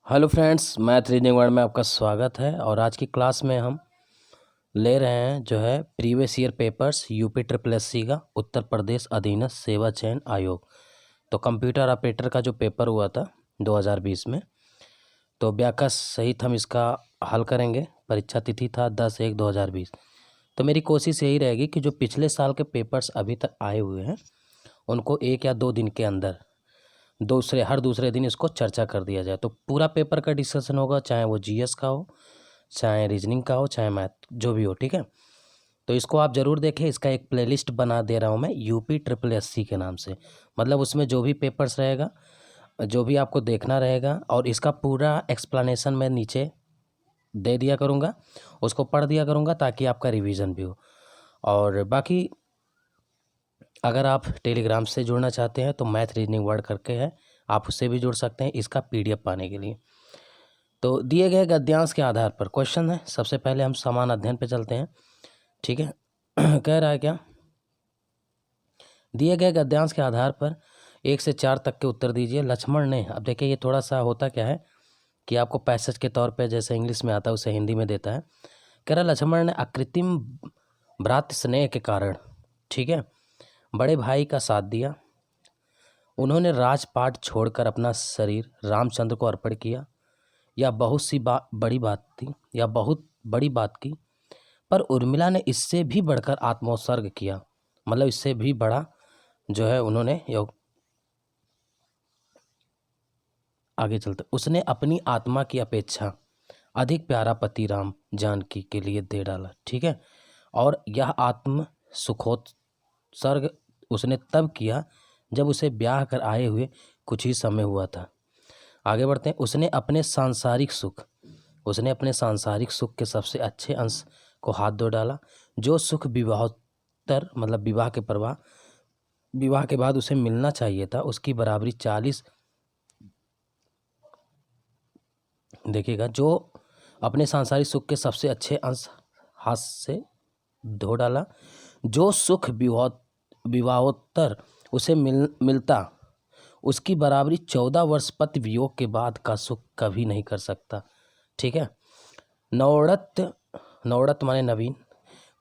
Hello friends, math reading word में आपका स्वागत है। और आज की क्लास में हम ले रहे हैं जो है previous year papers UP triple S C का उत्तर प्रदेश अधीनस्थ सेवा चयन आयोग। तो कंप्यूटर ऑपरेटर का जो पेपर हुआ था 2020 में, तो व्याकरण सहित हम इसका हल करेंगे। परीक्षा तिथि था 10/1/2020। तो मेरी कोशिश यही रहेगी कि जो पिछले साल के पेपर्स अभी तक आए हुए हैं उनको 1 या 2 दिन के अंदर हर दूसरे दिन इसको चर्चा कर दिया जाए। तो पूरा पेपर का डिस्कशन होगा, चाहे वो जीएस का हो, चाहे रीजनिंग का हो, चाहे मैथ, जो भी हो, ठीक है। तो इसको आप ज़रूर देखें। इसका एक प्लेलिस्ट बना दे रहा हूँ मैं यूपी ट्रिपल एस सी के नाम से। मतलब उसमें जो भी पेपर्स रहेगा, जो भी आपको देखना रहेगा, और इसका पूरा एक्सप्लेनेशन मैं नीचे दे दिया करूँगा, उसको पढ़ दिया करूँगा ताकि आपका रिवीजन भी हो। और बाकी अगर आप टेलीग्राम से जुड़ना चाहते हैं तो मैथ रीजनिंग वर्ड करके है, आप उससे भी जुड़ सकते हैं इसका पीडीएफ पाने के लिए। तो दिए गए गद्यांश के आधार पर क्वेश्चन है। सबसे पहले हम समान अध्ययन पे चलते हैं, ठीक है। कह रहा है क्या, दिए गए गद्यांश के आधार पर 1 से 4 तक के उत्तर दीजिए। लक्ष्मण ने, अब देखिए ये थोड़ा सा होता क्या है कि आपको पैसेज के तौर पे जैसे इंग्लिश में आता है उसे हिंदी में देता है। कह रहा लक्ष्मण ने अकृत्रिम भ्रातृ स्नेह के कारण, ठीक है, बड़े भाई का साथ दिया। उन्होंने राजपाट छोड़कर अपना शरीर रामचंद्र को अर्पण किया। यह बहुत सी बड़ी बात थी, यह बहुत बड़ी बात की। पर उर्मिला ने इससे भी बढ़कर आत्मोत्सर्ग किया। मतलब इससे भी बड़ा जो है उन्होंने आगे चलते उसने अपनी आत्मा की अपेक्षा अधिक प्यारा पति राम जानकी के लिए दे डाला, ठीक है। और यह आत्म सुखोत्सर्ग उसने तब किया जब उसे ब्याह कर आए हुए कुछ ही समय हुआ था। आगे बढ़ते हैं। उसने अपने सांसारिक सुख के सबसे अच्छे अंश को हाथ धो डाला। जो सुख विवाहोत्तर, मतलब विवाह के बाद उसे मिलना चाहिए था, उसकी बराबरी 40, देखिएगा, जो अपने सांसारिक सुख के सबसे अच्छे अंश हाथ से धो डाला। जो सुख विवाहोत्तर उसे मिलता, उसकी बराबरी 14 वर्ष पति वियोग के बाद का सुख कभी नहीं कर सकता, ठीक है। नवोड़त माने नवीन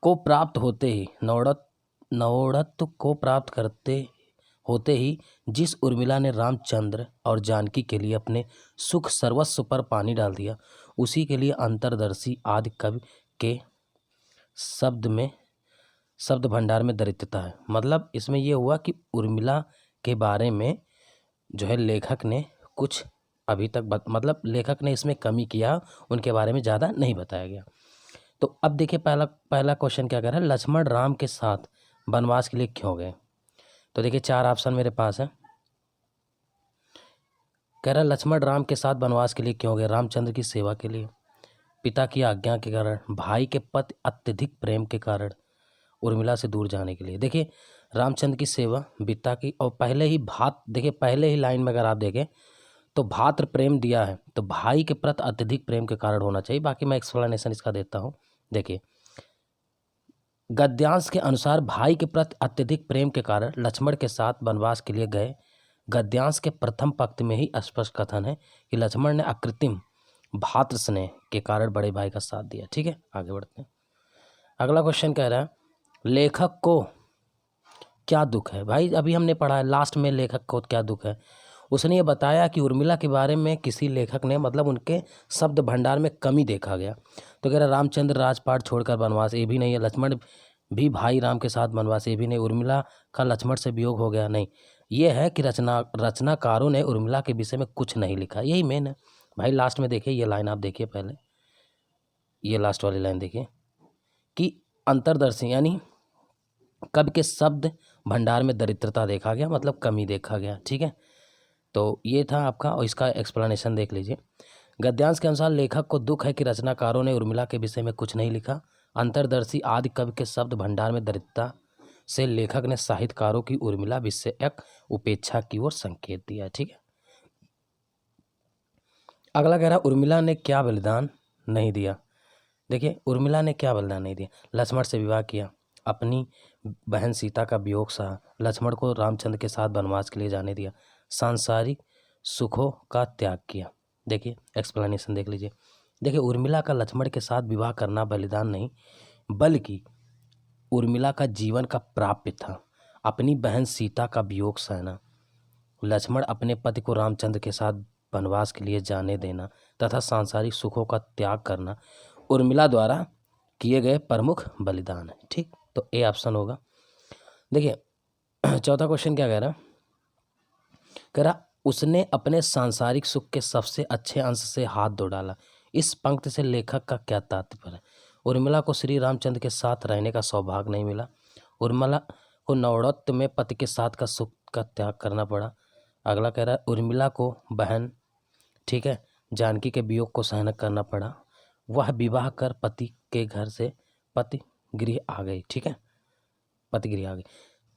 को प्राप्त होते ही, नवोड़त को प्राप्त करते होते ही जिस उर्मिला ने रामचंद्र और जानकी के लिए अपने सुख सर्वस्व पर पानी डाल दिया, उसी के लिए अंतरदर्शी आदि कवि के शब्द भंडार में दरिद्रता है। मतलब इसमें यह हुआ कि उर्मिला के बारे में जो है लेखक ने कुछ अभी तक मतलब लेखक ने इसमें कमी किया, उनके बारे में ज़्यादा नहीं बताया गया। तो अब देखिए पहला क्वेश्चन क्या कर रहा है, लक्ष्मण राम के साथ वनवास के लिए क्यों गए। तो देखिए 4 ऑप्शन मेरे पास है। कह रहा है लक्ष्मण राम के साथ वनवास के लिए क्यों गए। रामचंद्र की सेवा के लिए, पिता की आज्ञा के कारण, भाई के प्रति अत्यधिक प्रेम के कारण, उर्मिला से दूर जाने के लिए। देखिए रामचंद्र की सेवा, पिता की, और पहले ही लाइन में अगर आप देखें तो भातृ प्रेम दिया है, तो भाई के प्रति अत्यधिक प्रेम के कारण होना चाहिए। बाकी मैं एक्सप्लेनेशन इसका देता हूँ। देखिए गद्यांश के अनुसार भाई के प्रति अत्यधिक प्रेम के कारण लक्ष्मण के साथ वनवास के लिए गए। गद्यांश के प्रथम पंक्ति में ही स्पष्ट कथन है कि लक्ष्मण ने अकृत्रिम भातृ स्नेह के कारण बड़े भाई का साथ दिया, ठीक है। आगे बढ़ते हैं। अगला क्वेश्चन कह रहा है लेखक को क्या दुख है। भाई अभी हमने पढ़ा है लास्ट में लेखक को क्या दुख है। उसने ये बताया कि उर्मिला के बारे में किसी लेखक ने, मतलब उनके शब्द भंडार में कमी देखा गया। तो कह रहा रामचंद्र राजपाट छोड़कर वनवास, ये भी नहीं है। लक्ष्मण भी भाई राम के साथ वनवास, ये भी नहीं। उर्मिला का लक्ष्मण से वियोग हो गया, नहीं। ये है कि रचनाकारों ने उर्मिला के विषय में कुछ नहीं लिखा, यही मेन है। भाई लास्ट में देखिए ये लाइन, आप देखिए पहले ये लास्ट वाली लाइन देखिए कि अंतरदर्शी, यानी कवि के शब्द भंडार में दरिद्रता देखा गया, मतलब कमी देखा गया, ठीक है। तो ये था आपका, और इसका एक्सप्लेनेशन देख लीजिए। गद्यांश के अनुसार लेखक को दुख है कि रचनाकारों ने उर्मिला के विषय में कुछ नहीं लिखा। अंतरदर्शी आदि कवि के शब्द भंडार में दरिद्रता से लेखक ने साहित्यकारों की उर्मिला विषयक उपेक्षा की ओर संकेत दिया, ठीक है। अगला कह रहा उर्मिला ने क्या बलिदान नहीं दिया। देखिए उर्मिला ने क्या बलिदान नहीं दिया। लक्ष्मण से विवाह किया, अपनी बहन सीता का वियोग सहा, लक्ष्मण को रामचंद्र के साथ वनवास के लिए जाने दिया, सांसारिक सुखों का त्याग किया। देखिए एक्सप्लेनेशन देख लीजिए। देखिए उर्मिला का लक्ष्मण के साथ विवाह करना बलिदान नहीं बल्कि उर्मिला का जीवन का प्राप्य था। अपनी बहन सीता का वियोग सहना, लक्ष्मण अपने पति को रामचंद्र के साथ वनवास के लिए जाने देना तथा सांसारिक सुखों का त्याग करना उर्मिला द्वारा किए गए प्रमुख बलिदान है। ठीक, तो ए ऑप्शन होगा। देखिए चौथा क्वेश्चन क्या कह रहा है, कह रहा उसने अपने सांसारिक सुख के सबसे अच्छे अंश से हाथ धो डाला। इस पंक्ति से लेखक का क्या तात्पर्य है। उर्मिला को श्री रामचंद्र के साथ रहने का सौभाग्य नहीं मिला। उर्मिला को नौड़त्व में पति के साथ का सुख का त्याग करना पड़ा। अगला कह रहा है उर्मिला को बहन, ठीक है, जानकी के वियोग को सहन करना पड़ा। वह विवाह कर पति के घर से पति गृह आ गई। ठीक है, पति गृह आ गई।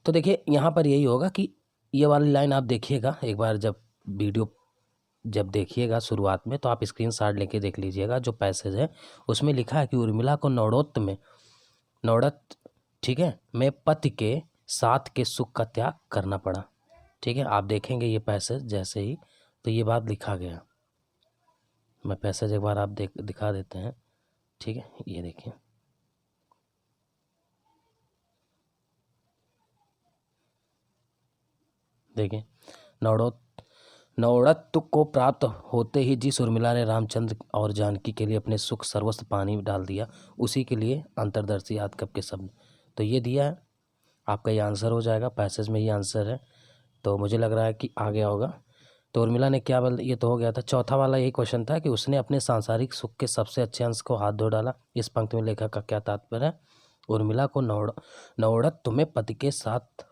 तो देखिए यहाँ पर यही होगा कि ये वाली लाइन आप देखिएगा एक बार, जब वीडियो जब देखिएगा शुरुआत में तो आप स्क्रीनशॉट लेके देख लीजिएगा। जो पैसेज है उसमें लिखा है कि उर्मिला को नौड़त, ठीक है, में पति के साथ के सुख का त्याग करना पड़ा। ठीक है, आप देखेंगे ये पैसेज जैसे ही तो ये बात लिखा गया। मैं पैसेज एक बार आप दिखा देते हैं। ठीक है, ये देखिए, देखिए नौड़त्व को प्राप्त होते ही जिस उर्मिला ने रामचंद्र और जानकी के लिए अपने सुख सर्वस्व पानी में डाल दिया, उसी के लिए अंतर्दर्शी आदकब के शब्द। तो ये दिया है, आपका ये आंसर हो जाएगा। पैसेज में ये आंसर है, तो मुझे लग रहा है कि आ गया होगा। तो उर्मिला ने क्या बोल, ये तो हो गया था। चौथा वाला यही क्वेश्चन था कि उसने अपने सांसारिक सुख के सबसे अच्छे अंश को हाथ धो डाला। इस पंक्ति में लेखक का क्या तात्पर्य है। उर्मिला को नौड़त्व में पति के साथ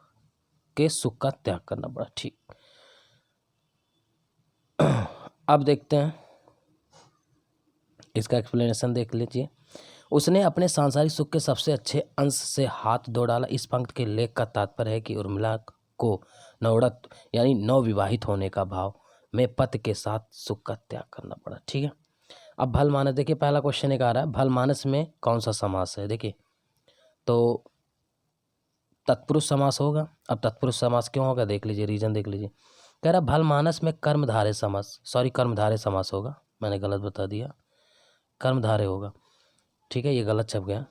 के सुख का त्याग करना पड़ा। ठीक, अब देखते हैं इसका एक्सप्लेनेशन देख लीजिए। उसने अपने सांसारिक सुख के सबसे अच्छे अंश से हाथ धो डाला। इस पंक्ति के लेख का तात्पर्य है कि उर्मिला को नौड़त्व यानी नवविवाहित होने का भाव में पति के साथ सुख का त्याग करना पड़ा। ठीक है, अब भल मानस देखिए, पहला क्वेश्चन एक आ रहा है, भल मानस में कौन सा समास है। देखिए तो तत्पुरुष समास होगा। अब तत्पुरुष समास क्यों होगा देख लीजिए, रीजन देख लीजिए। कह रहा भल मानस में कर्मधारय समास, सॉरी कर्मधारय समास होगा, मैंने गलत बता दिया, कर्मधारय होगा। ठीक है, ये गलत छप गया।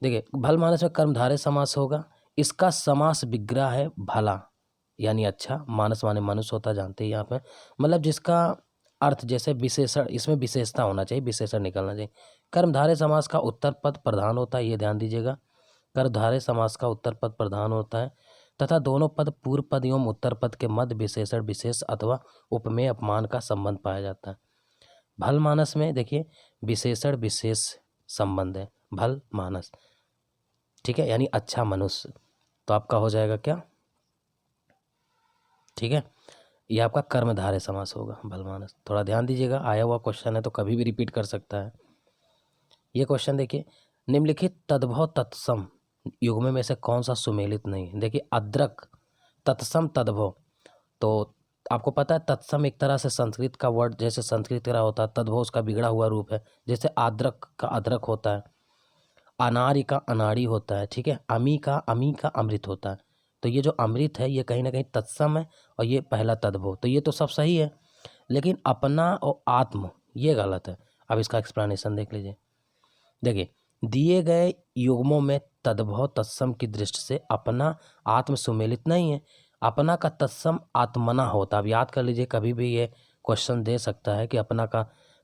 देखिए भल मानस में कर्मधारय समास होगा। इसका समास विग्रह है भला यानी अच्छा, मानस माने मनुष्य होता, जानते हैं यहाँ पे, मतलब जिसका अर्थ जैसे विशेषण, इसमें विशेषता होना चाहिए, विशेषण निकलना चाहिए। कर्मधारय समास का उत्तर पद प्रधान होता है, ये ध्यान दीजिएगा। कर्मधारय समास का उत्तर पद प्रधान होता है तथा दोनों पद पूर्व पद एवं उत्तर पद के मध्य विशेषण विशेष अथवा उपमेय अपमान का संबंध पाया जाता है। भल मानस में देखिए विशेषण विशेष संबंध है, भल मानस, ठीक है, यानी अच्छा मनुष्य। तो आपका हो जाएगा क्या, ठीक है, ये आपका कर्मधारय समास होगा भल मानस। थोड़ा ध्यान दीजिएगा, आया हुआ क्वेश्चन है तो कभी भी रिपीट कर सकता है। ये क्वेश्चन देखिए, निम्नलिखित तद्भव तत्सम युग्म में से कौन सा सुमेलित नहीं है। देखिए अद्रक तत्सम तद्भव, तो आपको पता है तत्सम एक तरह से संस्कृत का वर्ड, जैसे संस्कृत का होता है, तद्भव उसका बिगड़ा हुआ रूप है। जैसे आद्रक का अदरक होता है, अनारी का अनाड़ी होता है, ठीक है, अमी का अमृत होता है। तो ये जो अमृत है ये कहीं ना कहीं तत्सम है और ये पहला तद्भव, तो ये तो सब सही है, लेकिन अपना और आत्म ये गलत है। अब इसका एक्सप्लेनेशन देख लीजिए। देखिए दिए गए युग्मों में तद्भव तत्सम की दृष्टि से अपना आत्म सुमेलित नहीं है। अपना का तत्सम आत्मना होता है। अब याद कर लीजिए, कभी भी ये क्वेश्चन दे सकता है कि अपना का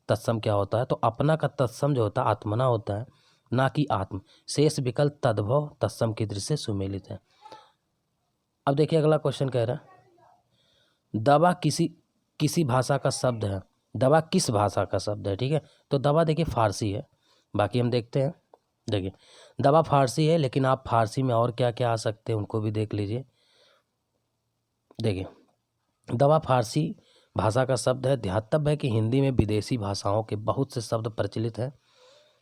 तत्सम क्या होता है, तो अपना का तत्सम जो होता है आत्मना होता है, ना कि आत्म। शेष विकल्प तद्भव तत्सम की दृष्टि से सुमेलित है। अब देखिए अगला क्वेश्चन कह रहा है दवा किसी भाषा का शब्द है। दवा किस भाषा का शब्द है, ठीक है, तो दवा देखिए फारसी है। बाकी हम देखते हैं। देखिए दवा फारसी है, लेकिन आप फारसी में और क्या क्या आ सकते हैं उनको भी देख लीजिए। देखिए दवा फारसी भाषा का शब्द है। ध्यातव्य है कि हिंदी में विदेशी भाषाओं के बहुत से शब्द प्रचलित हैं।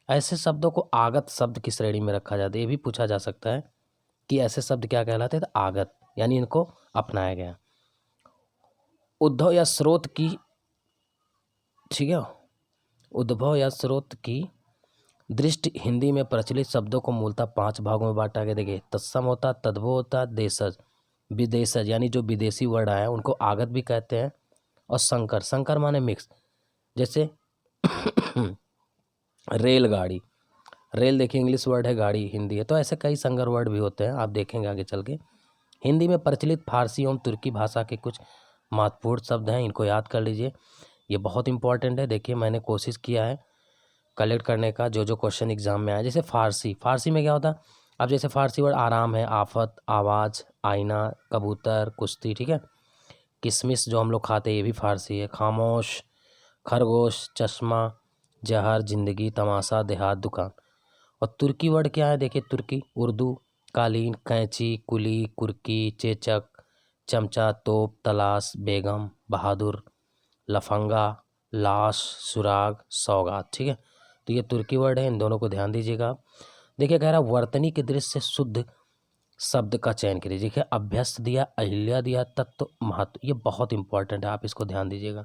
ऐसे शब्दों को आगत शब्द की श्रेणी में रखा जाता है। ये भी पूछा जा सकता है कि ऐसे शब्द क्या कहलाते हैं, तो आगत यानी इनको अपनाया गया। उद्भव या स्रोत की, ठीक है, उद्भव या स्रोत की दृष्टि हिंदी में प्रचलित शब्दों को मूलतः 5 भागों में बांटा गया। देखिए तत्सम होता, तद्भव होता, देशज, विदेशज यानी जो विदेशी वर्ड आया उनको आगत भी कहते हैं, और संकर, संकर माने मिक्स, जैसे रेलगाड़ी, रेल देखिए इंग्लिश वर्ड है, गाड़ी हिंदी है, तो ऐसे कई संकर वर्ड भी होते हैं, आप देखेंगे आगे चल के। हिंदी में प्रचलित फारसी एवं तुर्की भाषा के कुछ महत्वपूर्ण शब्द हैं, इनको याद कर लीजिए, ये बहुत इंपॉर्टेंट है। देखिए मैंने कोशिश किया है कलेक्ट करने का जो जो क्वेश्चन एग्जाम में आया। जैसे फारसी, फारसी में क्या होता है, अब जैसे फारसी वर्ड आराम है, आफत, आवाज़, आईना, कबूतर, कुश्ती, ठीक है। किशमिश जो हम लोग खाते हैं ये भी फारसी है। खामोश, खरगोश, चश्मा, जहर, जिंदगी, तमाशा, देहात, दुकान। और तुर्की वर्ड क्या है, देखिए तुर्की, उर्दू, कालीन, कैंची, कुली, कुर्की, चेचक, चमचा, तोप, तलाश, बेगम, बहादुर, लफंगा, लाश, सुराग, सौगात, ठीक है। तो ये तुर्की वर्ड है, इन दोनों को ध्यान दीजिएगा आप। देखिए कह रहा है वर्तनी के दृश्य से शुद्ध शब्द का चयन करिए। देखिए अभ्यस्त दिया, अहिल्या दिया, तत्व, महत्व, ये बहुत इंपॉर्टेंट है, आप इसको ध्यान दीजिएगा।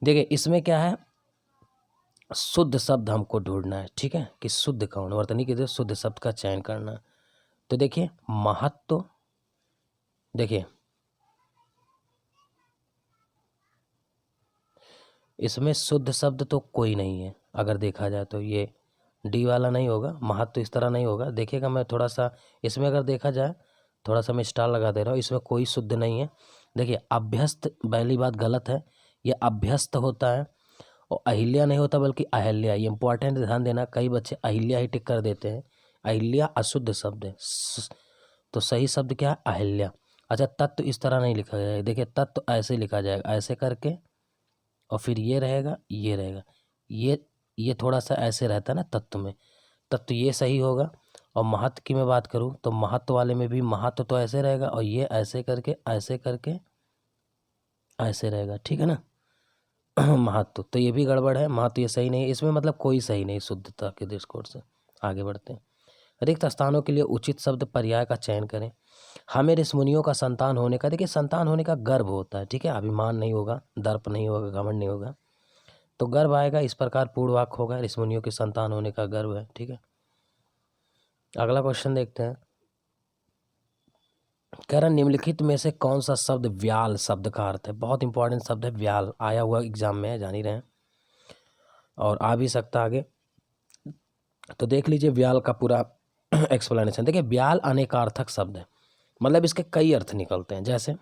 देखिए इसमें क्या है, शुद्ध शब्द हमको ढूंढना है, ठीक है, कि शुद्ध कौन, वर्तनी के दृश्य शुद्ध शब्द का चयन करना है। तो देखिए महत्व, देखिए इसमें शुद्ध शब्द तो कोई नहीं है, अगर देखा जाए तो ये डी वाला नहीं होगा, महत्व तो इस तरह नहीं होगा। देखिएगा मैं थोड़ा सा इसमें अगर देखा जाए, थोड़ा सा मैं स्टार लगा दे रहा हूँ, इसमें कोई शुद्ध नहीं है। देखिए अभ्यस्त, पहली बात गलत है, ये अभ्यस्त होता है, और अहिल्या नहीं होता बल्कि अहिल्या, ये इंपॉर्टेंट ध्यान देना, कई बच्चे अहिल्या ही टिक कर देते हैं, अहिल्या अशुद्ध शब्द है, तो सही शब्द क्या है, अहिल्या। अच्छा तत्व इस तरह नहीं लिखा जाएगा, देखिए तत्व ऐसे लिखा जाएगा, ऐसे करके, और फिर ये रहेगा, ये रहेगा, ये थोड़ा सा ऐसे रहता है ना तत्व में, तत्व ये सही होगा। और महत्व की मैं बात करूँ तो महत्व वाले में भी महत्व तो ऐसे रहेगा, और ये ऐसे करके, ऐसे करके, ऐसे रहेगा, ठीक है ना। महत्व तो ये भी गड़बड़ है, महत्व ये सही नहीं है, इसमें मतलब कोई सही नहीं शुद्धता के दृष्टिकोण से। आगे बढ़ते हैं। रिक्त स्थानों के लिए उचित शब्द पर्याय का चयन करें। हमें ऋषिमुनियों का संतान होने का, देखिए संतान होने का गर्व होता है, ठीक है, अभिमान नहीं होगा, दर्प नहीं होगा, घमंड नहीं होगा, तो गर्व आएगा, इस प्रकार पूर्ण वाक्य होगा, ऋषिमुनियों के संतान होने का गर्व है, ठीक है। अगला क्वेश्चन देखते हैं। कह रहा निम्नलिखित में से कौन सा शब्द व्याल शब्द का अर्थ है, बहुत इंपॉर्टेंट शब्द है व्याल, आया हुआ एग्जाम में है, जान ही रहे हैं, और आ भी सकता आगे। तो देख लीजिए व्याल का पूरा एक्सप्लेनेशन। देखिए व्याल अनेकार्थक शब्द है, मतलब इसके कई अर्थ निकलते हैं। जैसे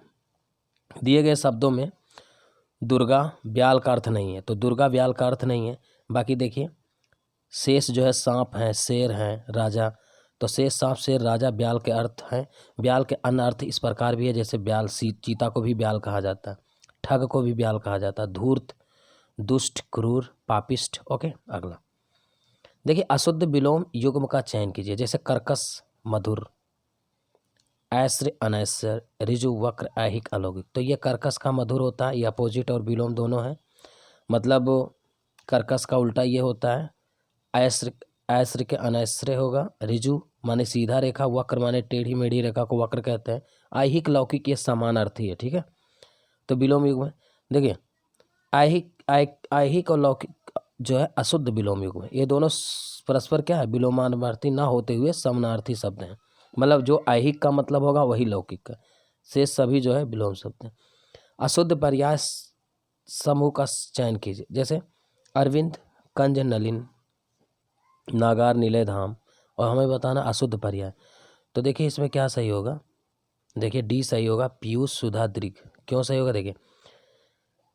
दिए गए शब्दों में दुर्गा व्याल का अर्थ नहीं है, तो दुर्गा व्याल का अर्थ नहीं है। बाकी देखिए शेष जो है सांप है, शेर है, राजा, तो शेष, सांप, शेर, राजा व्याल के अर्थ हैं। व्याल के अन्य अर्थ इस प्रकार भी है, जैसे व्याल, चीता को भी व्याल कहा जाता है, ठग को भी व्याल कहा जाता है, धूर्त, दुष्ट, क्रूर, पापिष्ट। ओके अगला देखिए अशुद्ध विलोम युग्म का चयन कीजिए। जैसे कर्कश, मधुर, ऐश्वर्य, अनैश्वर्य, ऋजु, वक्र, ऐहिक, अलौकिक, तो ये कर्कश का मधुर होता है, ये अपोजिट और विलोम दोनों है। मतलब कर्कश का उल्टा ये होता है, ऐश्वर्य, ऐश्वर्य के अनैश्वर्य होगा, ऋजु माने सीधा रेखा, वक्र माने टेढ़ी मेढ़ी रेखा को वक्र कहते हैं, ऐहिक, लौकिक, ये समान अर्थी है, ठीक है। तो विलोम युग में देखिए ऐहिक और लौकिक जो है अशुद्ध विलोम युग में, ये दोनों परस्पर क्या है, विलोमार्थी ना होते हुए समानार्थी शब्द हैं। मतलब जो ऐहिक का मतलब होगा वही लौकिक का, शेष सभी जो है विलोम शब्द हैं। अशुद्ध पर्याय समूह का चयन कीजिए। जैसे अरविंद, कंज, नलिन, नागार, नीले धाम, और हमें बताना अशुद्ध पर्याय। तो देखिए इसमें क्या सही होगा, देखिए डी सही होगा, पीयूष, सुधा, दृघ। क्यों सही होगा, देखिए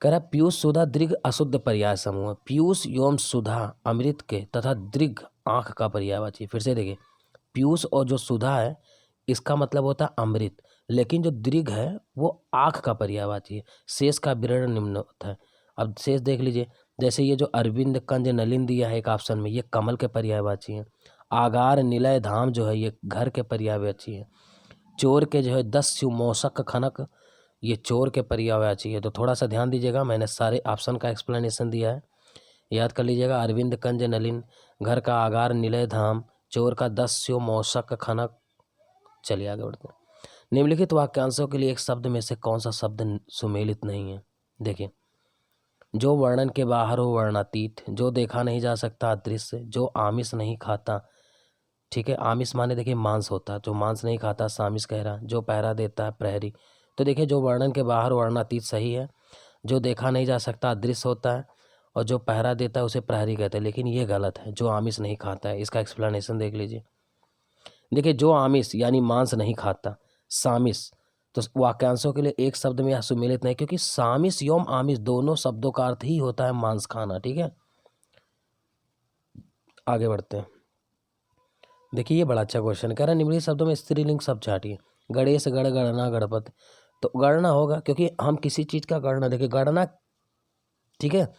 कह रहा पीयूष, सुधा, दृघ अशुद्ध पर्याय समूह। पीयूष एवं सुधा अमृत के तथा दृघ आँख का पर्यायवाची। फिर से देखिए पीयूष और जो सुधा है इसका मतलब होता है अमृत, लेकिन जो दृघ है वो आँख का पर्यायवाची है। शेष का विवरण निम्न होता है। अब शेष देख लीजिए, जैसे ये जो अरविंद, कंज, नलिन दिया है एक ऑप्शन में, ये कमल के पर्यायवाची हैं। आगार, निलय, धाम जो है ये घर के पर्यायवाची है। चोर के जो है 10 शिव, मौसक, खनक, ये चोर के पर्यायवाची है। तो थोड़ा सा ध्यान दीजिएगा, मैंने सारे ऑप्शन का एक्सप्लेनेशन दिया है, याद कर लीजिएगा। अरविंद, कंज, नलिन, घर का आगार, निलय, धाम, चोर का 10 शिव, मौसक, खनक। चलिए आगे बढ़ते हैं। निम्नलिखित वाक्यांशों के लिए एक शब्द में से कौन सा शब्द सुमेलित नहीं है। देखिए जो वर्णन के बाहर हो वर्णातीत, जो देखा नहीं जा सकता अदृश्य, जो आमिष नहीं खाता, ठीक है, आमिष माने देखिए मांस होता है, जो मांस नहीं खाता सामिष कह रहा, जो पहरा देता है प्रहरी। तो देखिए जो वर्णन के बाहर वर्णातीत सही है, जो देखा नहीं जा सकता अदृश्य होता है, और जो पहरा देता है उसे प्रहरी कहते हैं, लेकिन ये गलत है। जो आमिष नहीं खाता है, इसका एक्सप्लेनेशन देख लीजिए। देखिए, जो आमिष यानी मांस नहीं खाता, सामिस, तो वाक्यांशों के लिए एक शब्द में यह सुमेलित नहीं, क्योंकि सामिस एवं आमिष दोनों शब्दों का अर्थ ही होता है मांस खाना। ठीक है, आगे बढ़ते हैं। देखिए, ये बड़ा अच्छा क्वेश्चन कह रहा है, निम्नलिखित शब्दों में स्त्रीलिंग शब्द छाटिए। गणेश, गण, गणना, गणपति। तो गणना होगा, क्योंकि हम किसी चीज का गणना, देखिए गणना, ठीक है,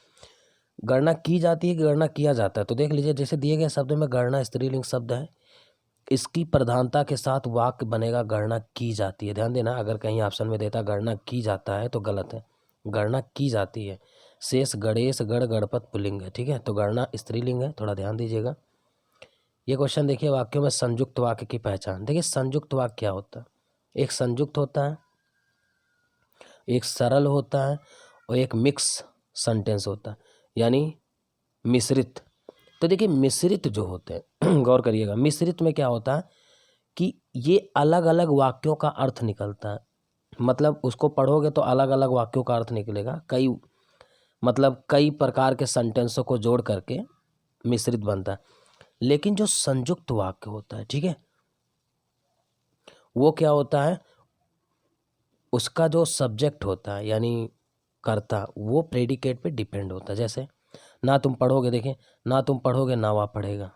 गणना की जाती है कि गणना किया जाता है। तो देख लीजिए, जैसे दिए गए शब्द में गणना स्त्रीलिंग शब्द है, इसकी प्रधानता के साथ वाक्य बनेगा गणना की जाती है। ध्यान देना, अगर कहीं ऑप्शन में देता गणना की जाता है तो गलत है, गणना की जाती है। शेष, गणेश, गण, गणपत पुल्लिंग है। ठीक है, तो गणना स्त्रीलिंग है, थोड़ा ध्यान दीजिएगा। ये क्वेश्चन देखिए, वाक्यों में संयुक्त वाक्य की पहचान। देखिए, संयुक्त वाक्य क्या होता है? एक संयुक्त होता है, एक सरल होता है, और एक मिक्स सेंटेंस होता है, यानी मिश्रित। तो देखिए, मिश्रित जो होते हैं गौर करिएगा, मिश्रित में क्या होता है कि ये अलग अलग वाक्यों का अर्थ निकलता है। मतलब उसको पढ़ोगे तो अलग अलग वाक्यों का अर्थ निकलेगा, कई मतलब कई प्रकार के सेंटेंसों को जोड़ करके मिश्रित बनता है। लेकिन जो संयुक्त वाक्य होता है, ठीक है, वो क्या होता है, उसका जो सब्जेक्ट होता है यानी कर्ता, वो प्रेडिकेट पे डिपेंड होता है। जैसे ना तुम पढ़ोगे, देखें, ना तुम पढ़ोगे ना वह पढ़ेगा।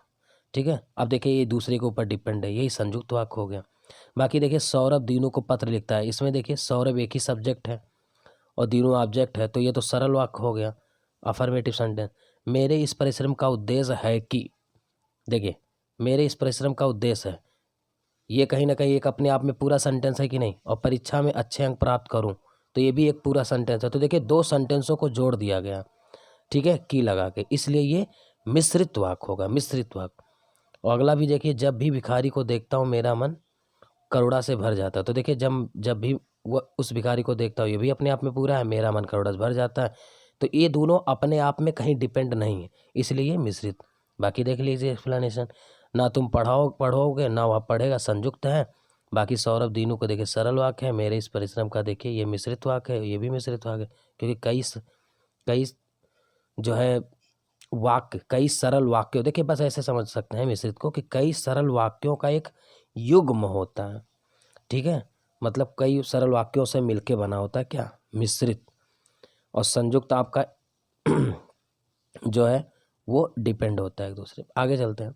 ठीक है, अब देखिए ये दूसरे के ऊपर डिपेंड है, यही संयुक्त वाक्य हो गया। बाकी देखिए, सौरभ दीनू को पत्र लिखता है, इसमें देखिए सौरभ एक ही सब्जेक्ट है और दीनू ऑब्जेक्ट है, तो ये तो सरल वाक्य हो गया, अफर्मेटिव सेंटेंस। मेरे इस परिश्रम का उद्देश्य है कि, देखिए मेरे इस परिश्रम का उद्देश्य है, ये कहीं ना कहीं एक अपने आप में पूरा सेंटेंस है कि नहीं, और परीक्षा में अच्छे अंक प्राप्त करूं, तो ये भी एक पूरा सेंटेंस है। तो देखिए, दो सेंटेंसों को जोड़ दिया गया, ठीक है, की लगा के, इसलिए ये मिश्रित वाक्य होगा, मिश्रित वाक्य। और अगला भी देखिए, जब भी भिखारी को देखता हूँ मेरा मन करुणा से भर जाता है। तो देखिए, जब जब भी वह उस भिखारी को देखता हूँ, ये भी अपने आप में पूरा है, मेरा मन करुणा से भर जाता है। तो ये दोनों अपने आप में कहीं डिपेंड नहीं है, इसलिए ये मिश्रित। बाकी देख लीजिए एक्सप्लेनेशन, ना तुम पढ़ोगे ना वह पढ़ेगा, संयुक्त है। बाकी सौरभ दीनू को देखिए सरल वाक्य है, मेरे इस परिश्रम का देखिए ये मिश्रित वाक्य है, ये भी मिश्रित वाक्य है, क्योंकि कई जो है वाक्य, कई सरल वाक्यों, देखिए बस ऐसे समझ सकते हैं मिश्रित को कि कई सरल वाक्यों का एक युग्म होता है। ठीक है, मतलब कई सरल वाक्यों से मिलके बना होता है क्या, मिश्रित। और संयुक्त आपका जो है वो डिपेंड होता है एक दूसरे पर। आगे चलते हैं।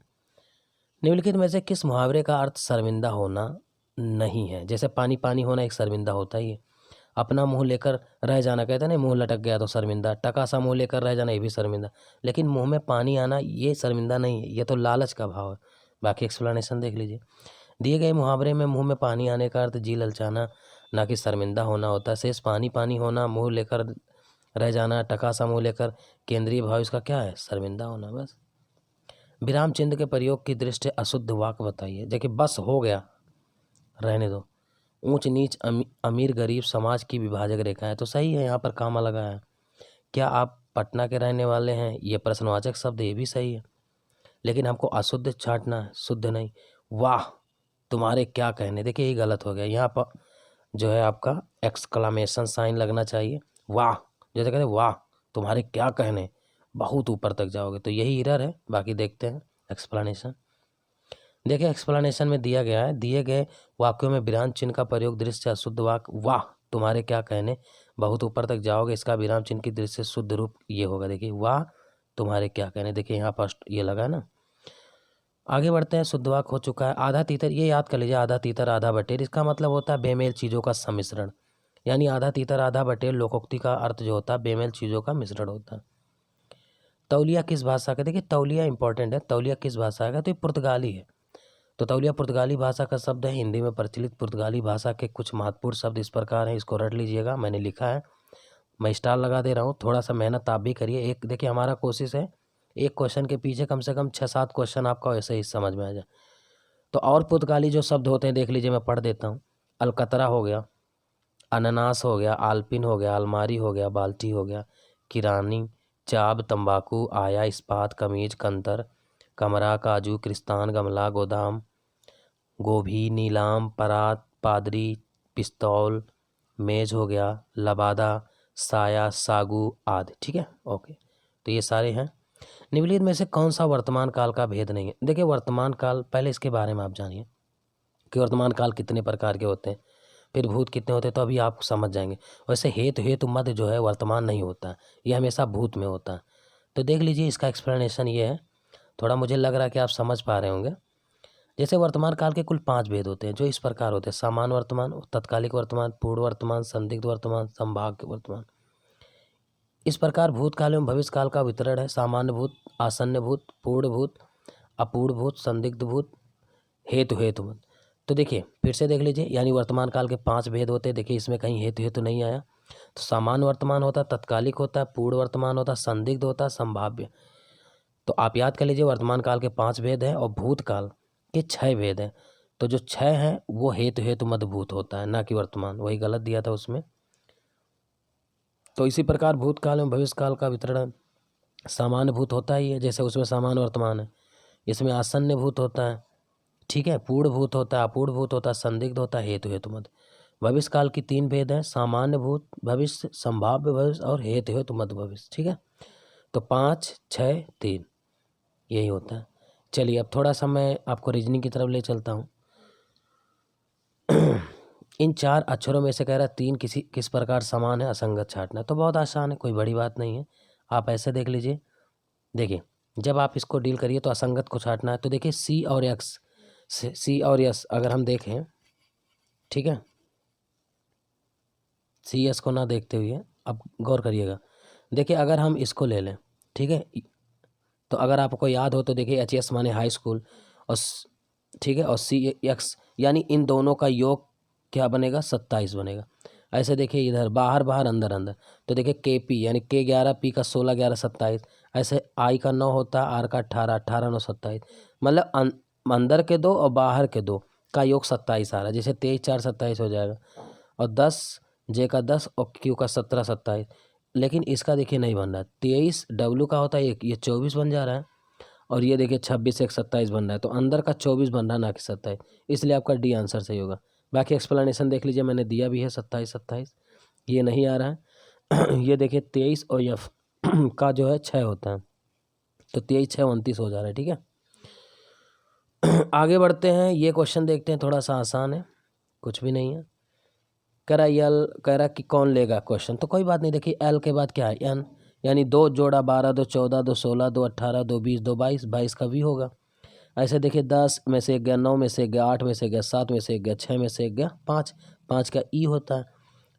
निम्नलिखित में से किस मुहावरे का अर्थ शर्मिंदा होना नहीं है? जैसे पानी पानी होना एक शर्मिंदा होता ही है, अपना मुंह लेकर रह जाना, कहते हैं ना मुंह लटक गया तो शर्मिंदा, टका सा मुंह लेकर रह जाना ये भी शर्मिंदा। लेकिन मुंह में पानी आना ये शर्मिंदा नहीं है, ये तो लालच का भाव है। बाकी एक्सप्लेनेशन देख लीजिए। दिए गए मुहावरे में मुंह में पानी आने का अर्थ जी ललचाना ना कि शर्मिंदा होना होता है। शेष पानी पानी होना, मुंह लेकर रह जाना, टका सा मुंह लेकर, केंद्रीय भाव इसका क्या है, शर्मिंदा होना। बस विराम चिन्ह के प्रयोग की दृष्टि अशुद्ध वाक्य बताइए। देखिए, बस हो गया, रहने दो। ऊंच नीच, अमीर गरीब समाज की विभाजक रेखा है, तो सही है, यहाँ पर कामा लगा है। क्या आप पटना के रहने वाले हैं, ये प्रश्नवाचक शब्द, ये भी सही है, लेकिन हमको अशुद्ध छांटना है, शुद्ध नहीं। वाह तुम्हारे क्या कहने, देखिए ये गलत हो गया, यहाँ पर जो है आपका एक्सक्लामेशन साइन लगना चाहिए। वाह, जैसे कहते हैं वाह तुम्हारे क्या कहने, बहुत ऊपर तक जाओगे, तो यही एरर है। बाकी देखते हैं एक्सप्लेनेशन। देखिए, एक्सप्लेनेशन में दिया गया है, दिए गए वाक्यों में विराम चिन्ह का प्रयोग दृश्य अशुद्ध वाक्य, वाह तुम्हारे क्या कहने, बहुत ऊपर तक जाओगे, इसका विराम चिन्ह की दृष्टि से शुद्ध रूप ये होगा। देखिए, वाह तुम्हारे क्या कहने, देखिए यहाँ फर्स्ट ये लगा ना। आगे बढ़ते हैं। शुद्ध वाक्य हो चुका है। आधा तीतर, ये याद कर लीजिए, आधा तीतर आधा बटेर, इसका मतलब होता है बेमेल चीज़ों का सम्मिश्रण, यानी आधा तीतर आधा बटेर लोकोक्ति का अर्थ जो होता है बेमेल चीज़ों का मिश्रण होता है। तौलिया किस भाषा का, देखिए तौलिया इंपॉर्टेंट है, तौलिया किस भाषा का, तो ये पुर्तगाली है। तो तौलिया पुर्तगाली भाषा का शब्द है, हिंदी में प्रचलित पुर्तगाली भाषा के कुछ महत्वपूर्ण शब्द इस प्रकार हैं, इसको रट लीजिएगा, मैंने लिखा है, मैं स्टार लगा दे रहा हूँ, थोड़ा सा मेहनत आप भी करिए। एक देखिए, हमारा कोशिश है एक क्वेश्चन के पीछे कम से कम 6-7 क्वेश्चन आपका ऐसे ही समझ में आ जाए। तो और पुर्तगाली जो शब्द होते हैं देख लीजिए, मैं पढ़ देता हूँ। अलकतरा हो गया, अनानास हो गया, आलपिन हो गया, अलमारी हो गया, बाल्टी हो गया, किरानी, चाब, तंबाकू, आया, इस्पात, कमीज, कंतर, कमरा, काजू, क्रिस्तान, गमला, गोदाम, गोभी, नीलाम, परात, पादरी, पिस्तौल, मेज हो गया, लबादा, साया, सागू आदि। ठीक है, ओके। तो ये सारे हैं। निम्नलिखित में से कौन सा वर्तमान काल का भेद नहीं है? देखिए वर्तमान काल, पहले इसके बारे में आप जानिए कि वर्तमान काल कितने प्रकार के होते हैं, फिर भूत कितने होते हैं, तो अभी आप समझ जाएंगे। वैसे हेतु हेतु मध्य जो है वर्तमान नहीं होता है, ये हमेशा भूत में होता है। तो देख लीजिए इसका एक्सप्लेनेशन ये है, थोड़ा मुझे लग रहा है कि आप समझ पा रहे होंगे। जैसे वर्तमान काल के कुल 5 भेद होते हैं जो इस प्रकार होते हैं: सामान्य वर्तमान, तत्कालिक वर्तमान, पूर्व वर्तमान, संदिग्ध वर्तमान, संभाव्य वर्तमान। इस प्रकार भूतकाल एवं भविष्य काल का वितरण है: सामान्य भूत, आसन्न भूत, पूर्ण भूत, अपूर्ण भूत, संदिग्ध भूत, हेतु हेतु मत। तो देखिए फिर से देख लीजिए, यानी वर्तमान काल के 5 भेद होते हैं। देखिए इसमें कहीं हेतु हेतु नहीं आया। तो सामान्य वर्तमान होता है, तत्कालिक होता है, पूर्ण वर्तमान होता है, संदिग्ध होता है, संभाव्य। तो आप याद कर लीजिए वर्तमान काल के 5 भेद हैं और भूतकाल के 6 भेद हैं। तो जो 6 हैं वो हेतु हेतु मत भूत होता है, ना कि वर्तमान, वही गलत दिया था उसमें। तो इसी प्रकार भूतकाल एवं भविष्य काल का वितरण सामान्य भूत होता ही है, जैसे उसमें सामान्य वर्तमान है। इसमें आसन्न भूत होता है, ठीक है, पूर्ण भूत होता है, अपूर्ण भूत होता है, संदिग्ध होता है, हेतु हेतु मत। भविष्य काल की 3 भेद हैं: सामान्य भूत भविष्य, संभाव्य भविष्य और हेतु हेतु मत भविष्य। ठीक है, तो 5 6 3 यही होता है। चलिए अब थोड़ा सा मैं आपको रीजनिंग की तरफ ले चलता हूँ। इन 4 अक्षरों में से कह रहा है 3 किस प्रकार समान है, असंगत छांटना। तो बहुत आसान है, कोई बड़ी बात नहीं है। आप ऐसे देख लीजिए, देखिए जब आप इसको डील करिए तो असंगत को छांटना है। तो देखिए सी और एक्स, सी और यस अगर हम देखें, ठीक है, सी एस को ना देखते हुए अब गौर करिएगा। देखिए अगर हम इसको ले लें, ठीक है, तो अगर आपको याद हो तो देखिए एच एस माने हाई स्कूल, और ठीक है, और सी एक्स, यानी इन दोनों का योग क्या बनेगा, 27 बनेगा। ऐसे देखिए इधर बाहर बाहर अंदर अंदर, तो देखिए के पी यानी के 11, पी का 16 11 27। ऐसे आई का 9 होता है, आर का 18 18 9 27। मतलब अंदर के 2 और बाहर के 2 का योग 27 आ रहा है। जैसे 23 4 27 हो जाएगा, और 10 जे का 10 और क्यू का 17 27। लेकिन इसका देखिए नहीं बन रहा है। 23 डब्ल्यू का होता है एक, ये 24 बन जा रहा है, और ये देखिए 26 एक 27 बन रहा है। तो अंदर का 24 बन रहा है, ना कि 27। इसलिए आपका डी आंसर सही होगा। बाकी एक्सप्लेनेशन देख लीजिए, मैंने दिया भी है 27 27, ये नहीं आ रहा है। ये देखिए 23 और एफ का जो है 6 होता है, तो 23 6 29 हो जा रहा है। ठीक है, आगे बढ़ते हैं। ये क्वेश्चन देखते हैं, थोड़ा सा आसान है, कुछ भी नहीं है। कह रहा एल, कह रहा कि कौन लेगा क्वेश्चन, तो कोई बात नहीं। देखिए एल के बाद क्या है, एन, यानी 2 जोड़ा 12 2 14 2 16 2 18 2 20 2 22, 22 का वी होगा। ऐसे देखिए 10 में से एक गया, 9 में से एक गया, 8 में से एक गया, 7 में से एक गया, 6 में से एक गया, 5, 5 का ई होता है।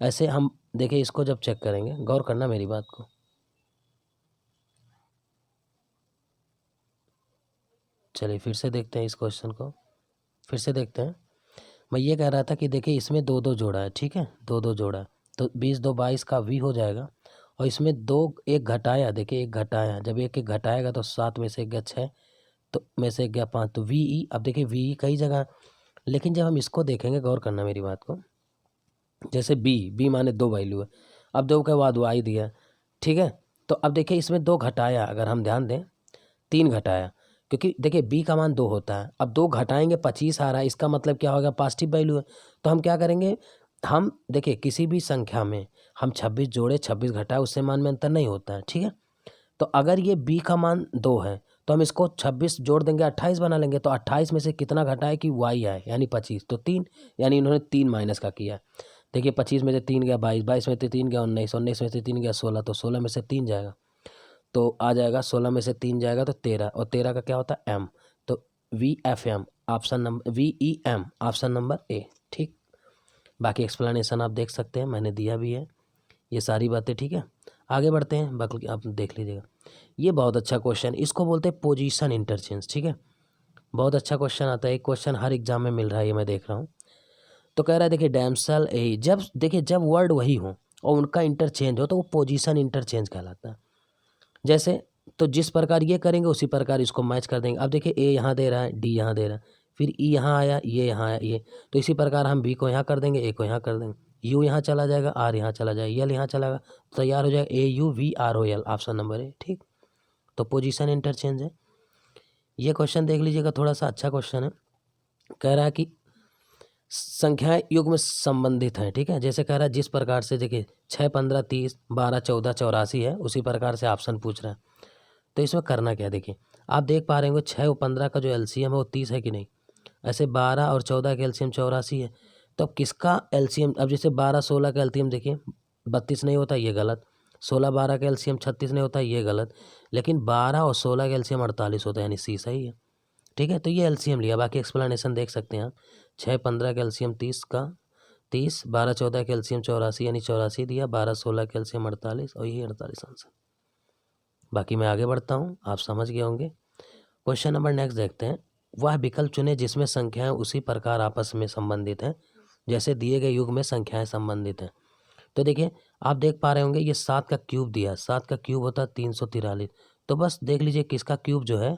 ऐसे हम देखिए इसको जब चेक करेंगे, गौर करना मेरी बात को। चलिए फिर से देखते हैं इस क्वेश्चन को, फिर से देखते हैं। मैं ये कह रहा था कि देखिए इसमें 2 2 जोड़ा है, ठीक है, 2 2 जोड़ा है, तो 20 2 22 का वी हो जाएगा। और इसमें 2 एक घटाया, देखिए एक घटाया, जब एक एक घटाएगा तो 7 में से एक गया 6, तो में से एक गया 5, तो वी ई। अब देखिए वी ई कई जगह, लेकिन जब हम इसको देखेंगे, गौर करना मेरी बात को। जैसे बी माने 2 वैल्यू है, अब 2 के बाद वाई दिया, ठीक है। तो अब देखिए इसमें 2 घटाया, अगर हम ध्यान दें 3 घटाया, क्योंकि देखिए बी का मान 2 होता है। अब 2 घटाएंगे 25 आ रहा है, इसका मतलब क्या होगा, पॉजिटिव वैल्यू है। तो हम क्या करेंगे, हम देखिए किसी भी संख्या में हम 26 जोड़े 26 घटाए, उससे मान में अंतर नहीं होता है, ठीक है। तो अगर ये बी का मान 2 है तो हम इसको 26 जोड़ देंगे 28 बना लेंगे। तो 28 में से कितना घटाए कि वाई आए, यानी 25, तो 3, यानी इन्होंने 3 माइनस का किया। देखिए 25 में से 3 गया 22, 22 में से 3 गया 19, 19 में से 3 गया 16, तो 16 में से 3 जाएगा तो आ जाएगा, 16 में से 3 जाएगा तो 13, और 13 का क्या होता है एम। तो V F M, option number V E M, option number A. ठीक, बाकी एक्सप्लेनेशन आप देख सकते हैं, मैंने दिया भी है ये सारी बातें, ठीक है। आगे बढ़ते हैं, बाकी आप देख लीजिएगा। ये बहुत अच्छा क्वेश्चन, इसको बोलते हैं पोजीशन इंटरचेंज, ठीक है। बहुत अच्छा क्वेश्चन आता है, एक क्वेश्चन हर एग्जाम में मिल रहा है, ये मैं देख रहा हूँ। तो कह रहा है देखिए डैमसल ए, जब देखिए जब वर्ड वही हो और उनका इंटरचेंज हो तो वो पोजीशन इंटरचेंज कहलाता है। जैसे तो जिस प्रकार ये करेंगे उसी प्रकार इसको मैच कर देंगे। अब देखिए ए यहाँ दे रहा है, डी यहाँ दे रहा है, फिर ई यहाँ आया, ये यहाँ आया, ये, तो इसी प्रकार हम बी को यहाँ कर देंगे, ए को यहाँ कर देंगे, यू यहाँ चला जाएगा, आर यहाँ चला जाएगा, यल यहाँ चला जाएगा, तो तैयार हो जाएगा A U V R O L, option number A. ठीक, तो पोजीशन इंटरचेंज है। ये क्वेश्चन देख लीजिएगा, थोड़ा सा अच्छा क्वेश्चन है। कह रहा है कि संख्याएं युग में संबंधित हैं, ठीक है। जैसे कह रहा है जिस प्रकार से देखिए 6, 15, 30, 12, 14, 84 है, उसी प्रकार से ऑप्शन पूछ रहा है। तो इसमें करना क्या है, देखिए आप देख पा रहे होंगे 6 और 15 का जो एलसीएम है वो 30 है कि नहीं। ऐसे 12 और 14 का एलसीएम 84 है। तो अब किसका एलसीएम, अब जैसे 12, 16 का एलसीएम देखिए 32 नहीं होता, ये गलत। 16, 12 का एलसीएम 36 नहीं होता, ये गलत। लेकिन 12 और 16 का एलसीएम 48 होता है, यानी सी सही है, ठीक है। तो ये एलसीएम लिया, बाकी एक्सप्लेनेशन देख सकते हैं आप। 6, 15 का एलसीएम 30 का 30, 12, 14 का एलसीएम 84 यानी 84 दिया, 12, 16 का एलसीएम 48 और ये 48 आंसर। बाकी मैं आगे बढ़ता हूँ, आप समझ गए होंगे। क्वेश्चन नंबर नेक्स्ट देखते हैं। वह विकल्प चुने जिसमें संख्याएं उसी प्रकार आपस में संबंधित हैं जैसे दिए गए युग में संख्याएं संबंधित हैं। तो देखिए आप देख पा रहे होंगे ये 7 का क्यूब दिया, 7 का क्यूब होता है 343। तो बस देख लीजिए किसका क्यूब जो है,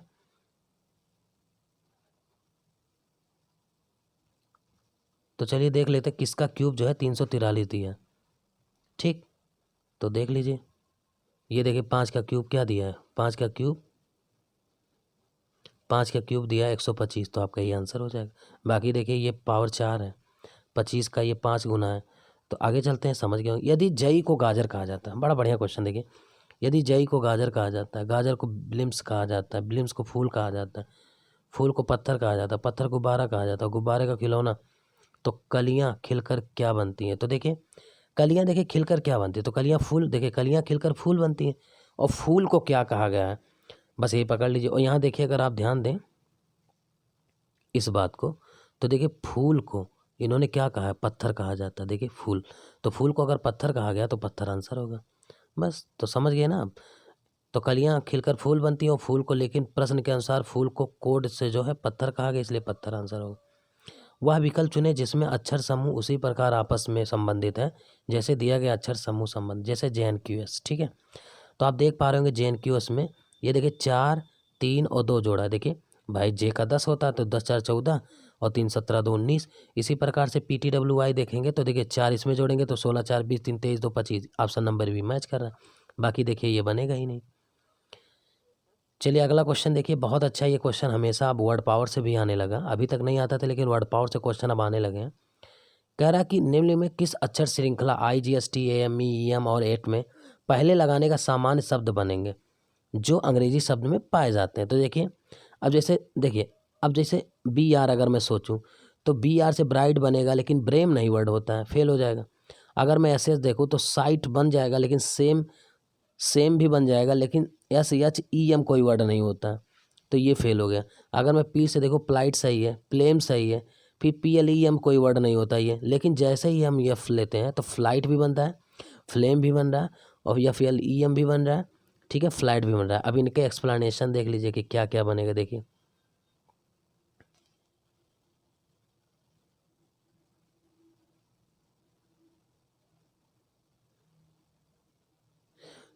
तो चलिए देख लेते हैं किसका क्यूब जो है 343 दिया, ठीक। तो देख लीजिए ये देखिए 5 का क्यूब क्या दिया है, 5 का क्यूब दिया है 125, तो आपका ये आंसर हो जाएगा। बाकी देखिए ये पावर 4 है, 25 का ये 5 गुना है। तो आगे चलते हैं, समझ गए होंगे। यदि जई को गाजर कहा जाता है, बड़ा बढ़िया क्वेश्चन देखिए। यदि जई को गाजर कहा जाता है, गाजर को ब्लिम्स कहा जाता है, ब्लिम्स को फूल कहा जाता है, फूल को पत्थर कहा जाता है, पत्थर को गुब्बारा कहा जाता है, गुब्बारे का खिलौना, तो कलियां खिलकर क्या बनती हैं। तो देखिए कलियां देखिए खिलकर क्या बनती है, तो कलियां फूल, देखिए कलियां खिलकर फूल बनती हैं। और फूल को क्या कहा गया है, बस ये पकड़ लीजिए। और यहाँ देखिए अगर आप ध्यान दें इस बात को, तो देखिए फूल को इन्होंने क्या कहा है, पत्थर कहा जाता है। देखिए फूल, तो फूल को अगर पत्थर कहा गया तो पत्थर आंसर होगा। बस तो समझ गए ना आप। तो कलियां खिलकर फूल बनती हैं और फूल को, लेकिन प्रश्न के अनुसार फूल को कोड से जो है पत्थर कहा गया, इसलिए पत्थर आंसर होगा। वह विकल्प चुने जिसमें अक्षर समूह उसी प्रकार आपस में संबंधित है जैसे दिया गया अक्षर समूह संबंध, जैसे JNQS, ठीक है। तो आप देख पा रहे होंगे JNQS में ये देखिए 4, 3 और 2 जोड़ा है। देखिए भाई जे का 10 होता है तो 10, 4, 14 और 3, 17, 2, 19। इसी प्रकार से PTWI देखेंगे तो देखिए 4 इसमें जोड़ेंगे तो 16, 4, 20, 3, 23, 2, 25। ऑप्शन नंबर भी मैच कर रहा है। बाकी देखिए ये बनेगा ही नहीं। चलिए अगला क्वेश्चन देखिए, बहुत अच्छा ये क्वेश्चन हमेशा अब वर्ड पावर से भी आने लगा, अभी तक नहीं आता था लेकिन वर्ड पावर से क्वेश्चन अब आने लगे हैं। कह रहा कि निम्न में किस अक्षर श्रृंखला IGST, AME, EM और 8 में पहले लगाने का सामान्य शब्द बनेंगे जो अंग्रेजी शब्द में पाए जाते हैं। तो देखिए अब जैसे BR अगर मैं सोचूं तो BR से ब्राइट बनेगा, लेकिन ब्रेम नहीं वर्ड होता है, फेल हो जाएगा। अगर मैं SS देखूँ तो साइट बन जाएगा, लेकिन सेम भी बन जाएगा, लेकिन SHEM कोई वर्ड नहीं होता है, तो ये फेल हो गया। अगर मैं P से देखो प्लाइट सही है, प्लेम सही है, फिर PLEM कोई वर्ड नहीं होता ये, लेकिन जैसे ही हम F लेते हैं तो फ्लाइट भी बन रहा है, फ्लेम भी बन रहा है और FLEM भी बन रहा है, ठीक है, फ्लाइट भी बन रहा है। अब इनके एक्सप्लेनेशन देख लीजिए कि क्या क्या बनेगा। देखिए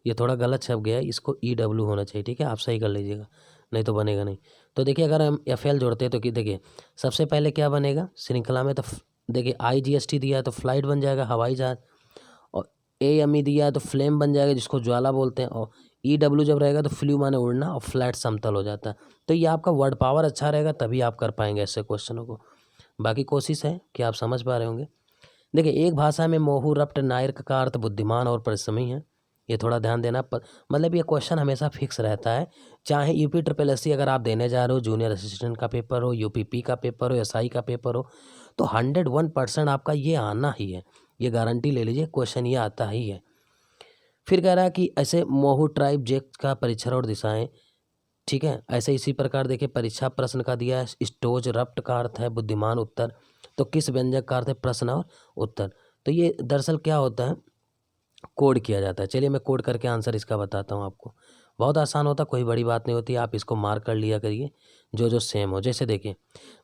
ये थोड़ा गलत छप गया है, इसको EW होना चाहिए, ठीक है, आप सही कर लीजिएगा, नहीं तो बनेगा नहीं। तो देखिए अगर हम FL जोड़ते हैं तो कि देखिए सबसे पहले क्या बनेगा श्रृंखला में, तो देखिए IGST दिया है तो फ्लाइट बन जाएगा, हवाई जहाज। और AME दिया है तो फ्लेम बन जाएगा, जिसको ज्वाला बोलते हैं। और EW जब रहेगा तो फ्लू माने उड़ना, और फ्लैट समतल हो जाता है। तो ये आपका वर्ड पावर अच्छा रहेगा तभी आप कर पाएंगे ऐसे क्वेश्चनों को। बाकी कोशिश है कि आप समझ पा रहे होंगे। देखिए एक भाषा में मोहू रप्ट नायर का अर्थ बुद्धिमान और परिश्रमी है, ये थोड़ा ध्यान देना। मतलब ये क्वेश्चन हमेशा फिक्स रहता है, चाहे UP SSSC अगर आप देने जा रहे हो, जूनियर असिस्टेंट का पेपर हो, UPP का पेपर हो, SI का पेपर हो, तो 101% आपका ये आना ही है, ये गारंटी ले लीजिए, क्वेश्चन ये आता ही है। फिर कह रहा है कि ऐसे मोहू ट्राइब जेक का परीक्षण और दिशाएं, ठीक है। ऐसे इसी प्रकार देखिए परीक्षा प्रश्न का दिया है, स्टोज रप्ट का अर्थ है बुद्धिमान उत्तर, तो किस व्यंजक का अर्थ है प्रश्न और उत्तर। तो ये दरअसल क्या होता है, कोड किया जाता है। चलिए मैं कोड करके आंसर इसका बताता हूँ आपको, बहुत आसान होता, कोई बड़ी बात नहीं होती, आप इसको मार्क कर लिया करिए जो जो सेम हो। जैसे देखिए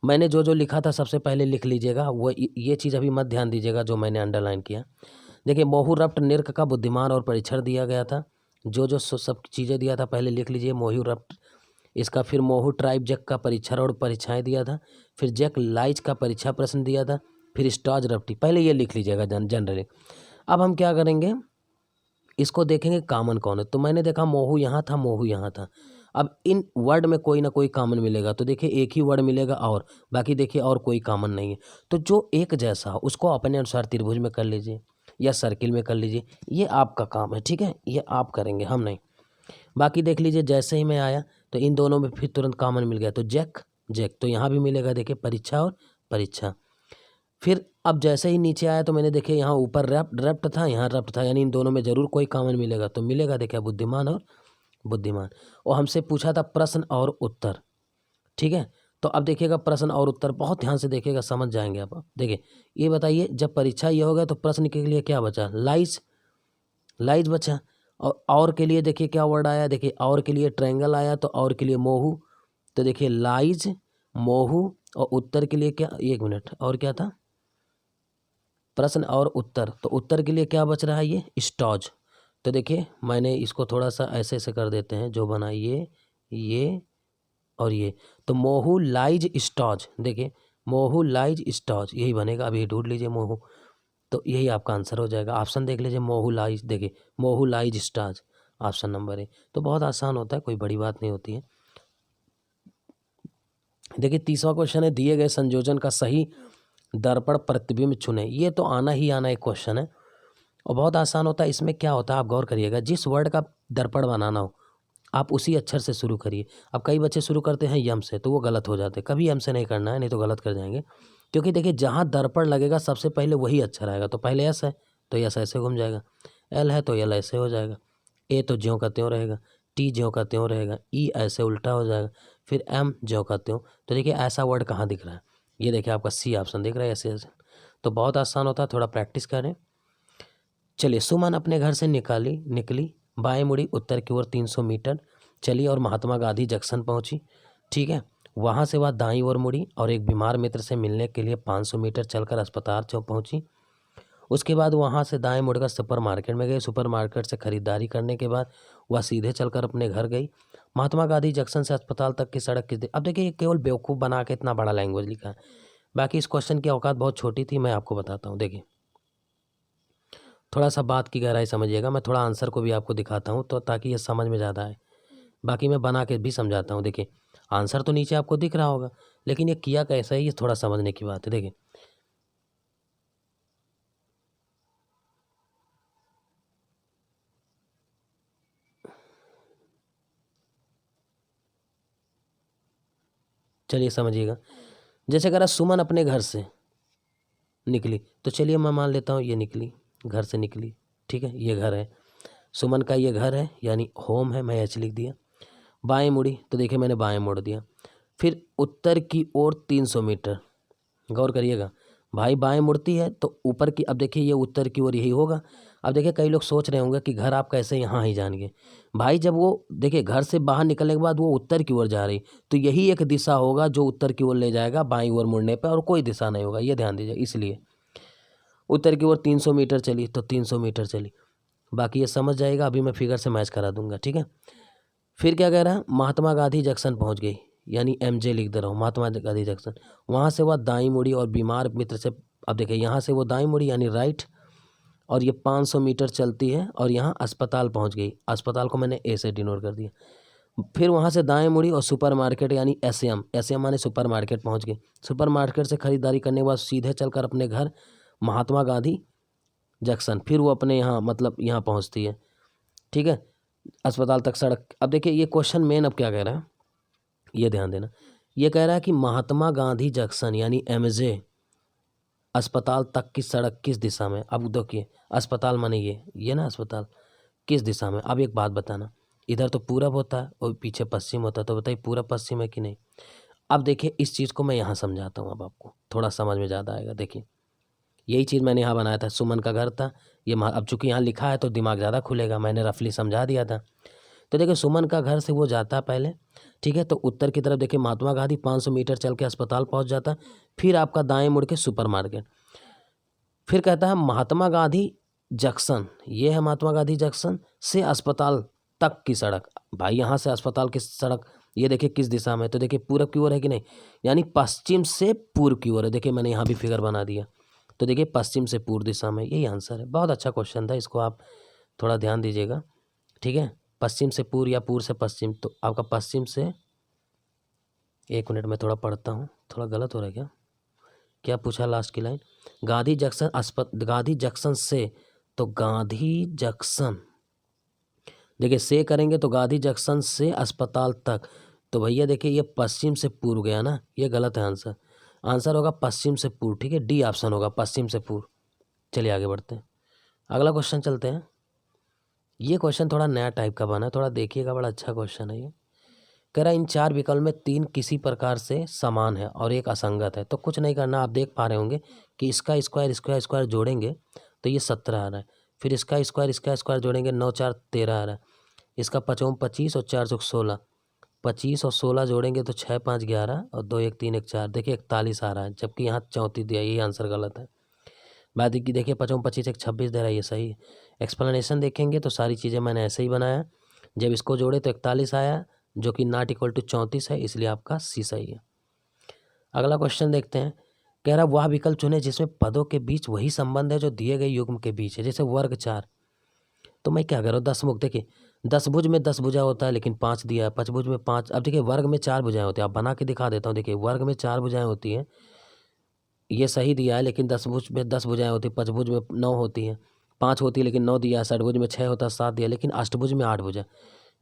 मैंने जो जो लिखा था सबसे पहले लिख लीजिएगा, वो ये चीज़ अभी मत ध्यान दीजिएगा जो मैंने अंडरलाइन किया। देखिए मोहू रप्ट निर्क का बुद्धिमान और परीक्षण दिया गया था, जो जो सब चीज़ें दिया था पहले लिख लीजिए। मोहू रप्ट इसका, फिर मोहू ट्राइब जैक का परीक्षण और परीक्षाएँ दिया था, फिर जैक लाइज का परीक्षा प्रश्न दिया था, फिर स्टॉज रप्टी, पहले ये लिख लीजिएगा जनरली। अब हम क्या करेंगे, इसको देखेंगे कॉमन कौन है। तो मैंने देखा मोहू यहाँ था, मोहू यहाँ था। अब इन वर्ड में कोई ना कोई कॉमन मिलेगा, तो देखिए एक ही वर्ड मिलेगा और बाकी देखिए और कोई कॉमन नहीं है। तो जो एक जैसा हो उसको अपने अनुसार त्रिभुज में कर लीजिए या सर्किल में कर लीजिए, ये आपका काम है, ठीक है, ये आप करेंगे, हम नहीं। बाकी देख लीजिए जैसे ही मैं आया तो इन दोनों में फिर तुरंत कॉमन मिल गया, तो जैक जैक, तो यहाँ भी मिलेगा देखिए परीक्षा और परीक्षा। फिर अब जैसे ही नीचे आया तो मैंने देखे यहाँ ऊपर रैप्ट था, यहाँ रैप्ट था, यानी इन दोनों में जरूर कोई कॉमन मिलेगा, तो मिलेगा देखिए बुद्धिमान और बुद्धिमान। और हमसे पूछा था प्रश्न और उत्तर, ठीक है। तो अब देखिएगा प्रश्न और उत्तर बहुत ध्यान से देखिएगा, समझ जाएंगे आप। देखिए ये बताइए जब परीक्षा ये हो गया तो प्रश्न के लिए क्या बचा, लाइज, लाइज बचा। और के लिए देखिए क्या वर्ड आया, देखिए और के लिए ट्रायंगल आया, तो और के लिए मोहू, तो देखिए लाइज, मोहू। और उत्तर के लिए क्या, एक मिनट, और क्या था, प्रश्न और उत्तर, तो उत्तर के लिए क्या बच रहा है, ये स्टॉज। तो देखिए मैंने इसको थोड़ा सा ऐसे ऐसे कर देते हैं, जो बना ये और ये, तो मोहू लाइज स्टॉज, देखिए मोहू लाइज स्टॉज यही बनेगा। अभी ढूंढ लीजिए मोहू, तो यही आपका आंसर हो जाएगा। ऑप्शन देख लीजिए, मोहू लाइज, देखिए मोहू लाइज स्टॉज, ऑप्शन नंबर ए। तो बहुत आसान होता है, कोई बड़ी बात नहीं होती है। देखिए तीसरा क्वेश्चन है, दिए गए संयोजन का सही दर्पण प्रतिबिंब चुने। ये तो आना ही आना एक क्वेश्चन है और बहुत आसान होता है। इसमें क्या होता है आप गौर करिएगा, जिस वर्ड का दर्पण बनाना हो आप उसी अक्षर से शुरू करिए। अब कई बच्चे शुरू करते हैं यम से, तो वो गलत हो जाते हैं। कभी यम से नहीं करना है, नहीं तो गलत कर जाएंगे। क्योंकि देखिए जहाँ दर्पण लगेगा सबसे पहले वही अक्षर आएगा। तो पहले एस है तो यस ऐसे घूम जाएगा, एल है तो एल ऐसे हो जाएगा, ए तो ज्यों का त्यों रहेगा, टी ज्यों का त्यों रहेगा, ई ऐसे उल्टा हो जाएगा, फिर एम ज्यों का त्यों। तो देखिए ऐसा वर्ड कहाँ दिख रहा है, ये देखिए आपका सी ऑप्शन दिख रहा है, ऐसे ऐसे। तो बहुत आसान होता है, थोड़ा प्रैक्टिस करें। चलिए सुमन अपने घर से निकली, बाएं मुड़ी उत्तर की ओर 300 मीटर चली और महात्मा गांधी जंक्शन पहुंची, ठीक है। वहां से वह दाईं ओर मुड़ी और एक बीमार मित्र से मिलने के लिए 500 मीटर चलकर अस्पताल चौक पहुंची। उसके बाद वहां से दाएं मुड़कर सुपर मार्केट में गई। सुपर मार्केट से खरीदारी करने के बाद वह सीधे चलकर अपने घर गई। महात्मा गांधी जंक्शन से अस्पताल तक की सड़क किस, अब देखिए केवल बेवकूफ़ बना के इतना बड़ा लैंग्वेज लिखा है। बाकी इस क्वेश्चन की औकात बहुत छोटी थी, मैं आपको बताता हूँ। देखिए थोड़ा सा बात की गहराई समझिएगा, मैं थोड़ा आंसर को भी आपको दिखाता हूँ तो ताकि ये समझ में ज़्यादा आए। बाकी मैं बना के भी समझाता हूँ। देखिए आंसर तो नीचे आपको दिख रहा होगा, लेकिन ये किया कैसा है ये थोड़ा समझने की बात है। देखिए चलिए समझिएगा। जैसे कह रहा सुमन अपने घर से निकली, तो चलिए मैं मान लेता हूँ ये निकली, घर से निकली, ठीक है, ये घर है, सुमन का ये घर है यानी होम है, मैं एच लिख दिया। बाएं मुड़ी, तो देखिए मैंने बाएं मोड़ दिया। फिर उत्तर की ओर 300 मीटर, गौर करिएगा भाई, बाएं मुड़ती है तो ऊपर की, अब देखिए ये उत्तर की ओर यही होगा। अब देखिए कई लोग सोच रहे होंगे कि घर आप कैसे यहाँ ही जान गए। भाई जब वो देखिए घर से बाहर निकलने के बाद वो उत्तर की ओर जा रही, तो यही एक दिशा होगा जो उत्तर की ओर ले जाएगा बाईं ओर मुड़ने पर, और कोई दिशा नहीं होगा, ये ध्यान दीजिए। इसलिए उत्तर की ओर 300 मीटर चली तो 300 मीटर चली, बाकी ये समझ जाएगा, अभी मैं फिगर से मैच करा दूंगा, ठीक है। फिर क्या कह रहा है, महात्मा गांधी जंक्शन पहुंच गई, यानी एमजे लिख दे रहा हूँ, महात्मा गांधी जंक्शन। वहाँ से वह दाईं मुड़ी और बीमार मित्र से, अब देखिए यहाँ से वो दाईं मुड़ी यानी राइट, और ये 500 मीटर चलती है और यहाँ अस्पताल पहुँच गई। अस्पताल को मैंने ए से डिनोट कर दिया। फिर वहाँ से दाएं मुड़ी और सुपर मार्केट यानी एसएम, एसएम माने सुपर मार्केट पहुँच गई। सुपर मार्केट से खरीदारी करने के बाद सीधे चलकर अपने घर महात्मा गांधी जंक्शन, फिर वो अपने यहाँ मतलब यहाँ पहुँचती है, ठीक है, अस्पताल तक सड़क। अब देखिए ये क्वेश्चन मेन अब क्या कह रहा है, ये ध्यान देना। ये कह रहा है कि महात्मा गांधी जंक्शन यानी एमजे अस्पताल तक की सड़क किस दिशा में। अब देखिए अस्पताल माने ये ना अस्पताल किस दिशा में। अब एक बात बताना, इधर तो पूरब होता है और पीछे पश्चिम होता है, तो बताइए पूरब पश्चिम है कि नहीं। अब देखिए इस चीज़ को मैं यहाँ समझाता हूँ, अब आपको थोड़ा समझ में ज़्यादा आएगा। देखिए यही चीज़ मैंने यहाँ बनाया था, सुमन का घर था ये, अब चूंकि यहाँ लिखा है तो दिमाग ज़्यादा खुलेगा, मैंने रफली समझा दिया था। तो देखिए सुमन का घर से वो जाता पहले, ठीक है, तो उत्तर की तरफ देखिए महात्मा गांधी 500 मीटर चल के अस्पताल पहुंच जाता। फिर आपका दाएं मुड़ के सुपर मार्केट। फिर कहता है महात्मा गांधी जंक्शन, ये है महात्मा गांधी जंक्शन से अस्पताल तक की सड़क। भाई यहाँ से अस्पताल की सड़क ये देखिए किस दिशा में, तो देखिए पूरब की ओर है कि नहीं, यानी पश्चिम से पूर्व की ओर है। देखिए मैंने यहाँ भी फिगर बना दिया, तो देखिए पश्चिम से पूर्व दिशा में, यही आंसर है। बहुत अच्छा क्वेश्चन था, इसको आप थोड़ा ध्यान दीजिएगा, ठीक है। पश्चिम से पूर्व या पूर्व से पश्चिम, तो आपका पश्चिम से, एक मिनट में थोड़ा पढ़ता हूँ, थोड़ा गलत हो रहा है क्या, क्या पूछा लास्ट की लाइन, गांधी जंक्शन से, तो गांधी जंक्शन, देखिए से करेंगे तो गांधी जंक्शन से अस्पताल तक, तो भैया देखिए ये पश्चिम से पूर्व गया ना, ये गलत है आंसर। आंसर होगा पश्चिम से पूर्व, ठीक है, डी ऑप्शन होगा पश्चिम से पूर्व। चलिए आगे बढ़ते हैं, अगला क्वेश्चन चलते हैं। ये क्वेश्चन थोड़ा नया टाइप का बना है, थोड़ा देखिएगा, बड़ा अच्छा क्वेश्चन है ये। कह रहा है इन 4 विकल्प में 3 किसी प्रकार से समान है और एक असंगत है, तो कुछ नहीं करना, आप देख पा रहे होंगे कि इसका स्क्वायर जोड़ेंगे तो ये 17 आ रहा है, फिर इसका स्क्वायर जोड़ेंगे 9 4 13 आ रहा है, इसका 5 25 और 4 चौक 16, 25 और 16 जोड़ेंगे तो 6 5 11 और 2 1 3 1 4, देखिए 41 आ रहा है, जबकि यहाँ 34 दिया, यही आंसर गलत है। बात की देखिए 5 25 1 26 दे रहा है, ये सही है। एक्सप्लेनेशन देखेंगे तो सारी चीज़ें मैंने ऐसे ही बनाया, जब इसको जोड़े तो 41 आया, जो कि नॉट इक्वल टू 34 है, इसलिए आपका सी सही है। अगला क्वेश्चन देखते हैं। कह रहा वह विकल्प चुने जिसमें पदों के बीच वही संबंध है जो दिए गए युग्म के बीच है, जैसे वर्ग 4, तो मैं क्या करूँ, 10 मुख, देखिए 10 भुज में 10 भुजा होता है लेकिन 5 दिया है, 5 भुज में 5, अब देखिए वर्ग में 4 भुजाएं होती है, आप बना के दिखा देता हूँ, देखिए वर्ग में 4 भुजाएं होती हैं, ये सही दिया है, लेकिन 10 भुज में 10 भुजाएं होती है, पंचभुज में 9 होती हैं, 5 होती है लेकिन 9 दिया है, षटभुज में 6 होता है 7 दिया, लेकिन अष्टभुज में 8 भुजा,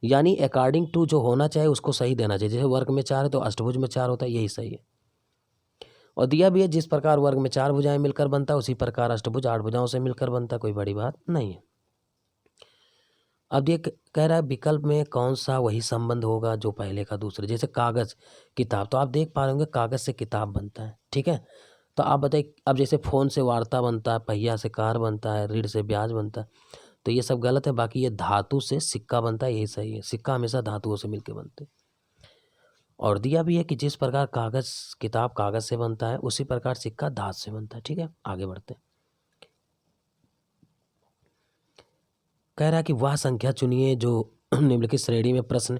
यानी अकॉर्डिंग टू जो होना चाहिए उसको सही देना चाहिए, जैसे वर्ग में 4 है तो अष्टभुज में 4 होता है, यही सही है। और दिया भी है जिस प्रकार वर्ग में 4 भुजाएं मिलकर बनता है उसी प्रकार अष्टभुज 8 भुजाओं से मिलकर बनता है, कोई बड़ी बात नहीं है। अब ये कह रहा है विकल्प में कौन सा वही संबंध होगा जो पहले का दूसरे, जैसे कागज किताब, तो आप देख पा रहे होंगे कागज से किताब बनता है, ठीक है, तो आप बताइए, अब जैसे फ़ोन से वार्ता बनता है, पहिया से कार बनता है, ऋण से ब्याज बनता है, तो ये सब गलत है, बाकी ये धातु से सिक्का बनता है, यही सही है, सिक्का हमेशा धातुओं से मिलकर बनते हैं। और दिया भी है कि जिस प्रकार किताब कागज से बनता है उसी प्रकार सिक्का धातु से बनता है, ठीक है, आगे बढ़ते हैं। कह रहा है कि वह संख्या चुनिए जो निम्नलिखित श्रेणी में प्रश्न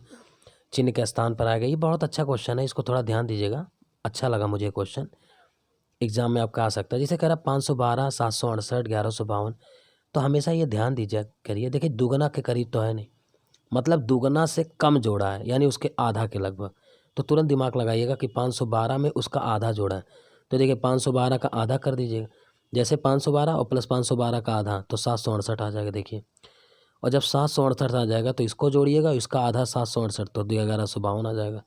चिन्ह के स्थान पर आएगा, ये बहुत अच्छा क्वेश्चन है, इसको थोड़ा ध्यान दीजिएगा, अच्छा लगा मुझे क्वेश्चन, एग्जाम में आपका आ सकता है। जैसे कह रहा 512 768 1152, तो हमेशा ये ध्यान दीजिए करिए, देखिए दुगना के करीब तो है नहीं, मतलब दुगना से कम जोड़ा है, यानी उसके आधा के लगभग, तो तुरंत दिमाग लगाइएगा कि 512 में उसका आधा जोड़ा है, तो देखिए 512 का आधा कर दीजिएगा, जैसे 512 और प्लस 512 का आधा तो 768 आ जाएगा, देखिए, और जब 768 आ जाएगा तो इसको जोड़िएगा, इसका आधा 768 तो 1152 आ जाएगा।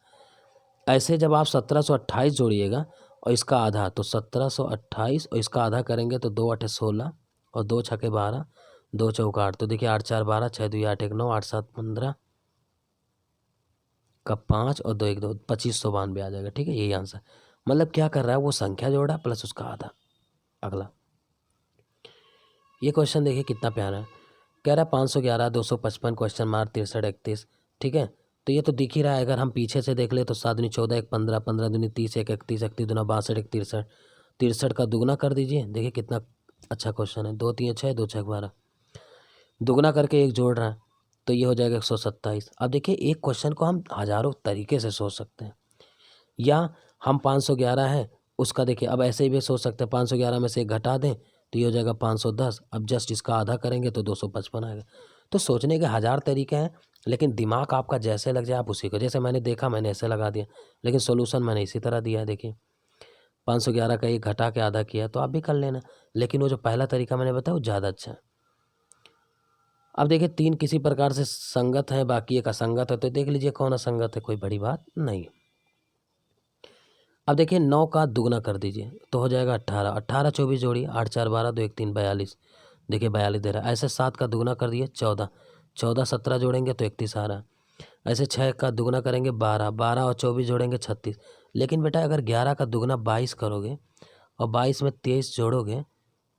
ऐसे जब आप 1728 जोड़िएगा और इसका आधा तो 1728 और इसका आधा करेंगे तो 2 8 16 और 2 छके 12 2 चौका 8, तो देखिए 8 4 12 6 2 8 1 9 8 7 15 का 5 और 2 1 2 2592 आ जाएगा, ठीक है, यही आंसर। मतलब क्या कर रहा है, वो संख्या जोड़ा प्लस उसका आधा। अगला ये क्वेश्चन देखिए कितना प्यारा है, कह रहा है 511 255 क्वेश्चन मार्क 63 31, ठीक है, तो ये तो दिख ही रहा है, अगर हम पीछे से देख ले तो 7 दूनी 14 1 15 15 दूनी 30 1 31 31 दूना 62 1 63 63 का दुगना कर दीजिए, देखिए कितना अच्छा क्वेश्चन है, 2 3 6 2 6 12, दुगना करके एक जोड़ रहा है तो ये हो जाएगा 127। अब देखिए एक क्वेश्चन को हम हज़ारों तरीके से सोच सकते हैं, या हम 511 है उसका देखिए, अब ऐसे ही भी सोच सकते हैं, 511 में से एक घटा दें तो ये हो जाएगा 510, अब जस्ट इसका आधा करेंगे तो 255 आएगा। तो सोचने के 1000 तरीके हैं, लेकिन दिमाग आपका जैसे लग जाए आप उसी को, जैसे मैंने देखा मैंने ऐसे लगा दिया, लेकिन सोल्यूशन मैंने इसी तरह दिया है, देखिए 511 का एक घटा के आधा किया, तो आप भी कर लेना, लेकिन वो जो पहला तरीका मैंने बताया वो ज़्यादा अच्छा है। अब देखिए 3 किसी प्रकार से संगत है, बाकी एक असंगत है, तो देख लीजिए कौन असंगत है, कोई बड़ी बात नहीं। अब देखिए 9 का दुगना कर दीजिए तो हो जाएगा 18, 18 24 जोड़िए, 8 4 12 2 1 3 42, देखिए 42 दे रहा है। ऐसे 7 का दुगना कर दिए 14, 14 17 जोड़ेंगे तो 31 आ रहा है। ऐसे 6 का दुगना करेंगे 12, 12 और 24 जोड़ेंगे 36, लेकिन बेटा अगर 11 का दुगना 22 करोगे और 22 में 23 जोड़ोगे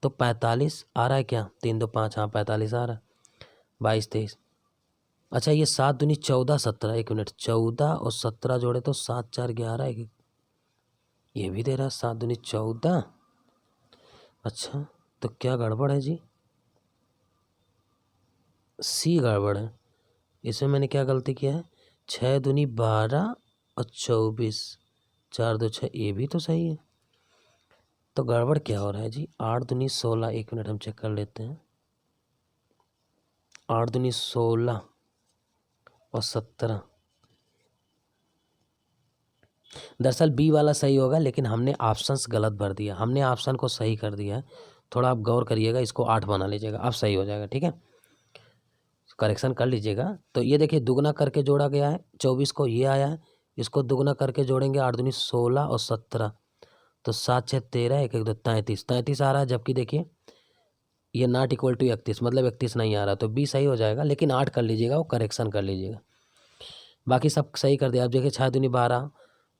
तो 45 आ रहा है क्या, 3 2 5, हाँ 45 आ रहा है, 22 23। अच्छा ये 7 दूनी 14 17, एक मिनट, 14 और 17 जोड़े तो 7 4 11, ये भी दे रहा है 7 दूनी 14। अच्छा तो क्या गड़बड़ है जी, सी गड़बड़ है, इसमें मैंने क्या गलती किया है, 6 दूनी 12 और 24 4 2 6, ये भी तो सही है, तो गड़बड़ क्या हो रहा है जी, 8 दूनी 16, एक मिनट हम चेक कर लेते हैं, 8 दूनी 16 और 17। दरअसल बी वाला सही होगा, लेकिन हमने ऑप्शंस गलत भर दिया, हमने ऑप्शन को सही कर दिया है। थोड़ा आप गौर करिएगा, इसको 8 बना लीजिएगा, अब सही हो जाएगा। ठीक है, करेक्शन कर लीजिएगा। तो ये देखिए दुगना करके जोड़ा गया है 24 को, ये आया है, इसको दुगना करके जोड़ेंगे 8 दूनी 16 और 17, तो 7 6 13, 1 1 2 33, 33 आ रहा है। जबकि देखिए ये नॉट इक्वल टू 31, मतलब 31 नहीं आ रहा, तो बी सही हो जाएगा, लेकिन 8 कर लीजिएगा, वो करेक्शन कर लीजिएगा। बाकी सब सही कर दिया। आप देखिए 6 दूनी 12,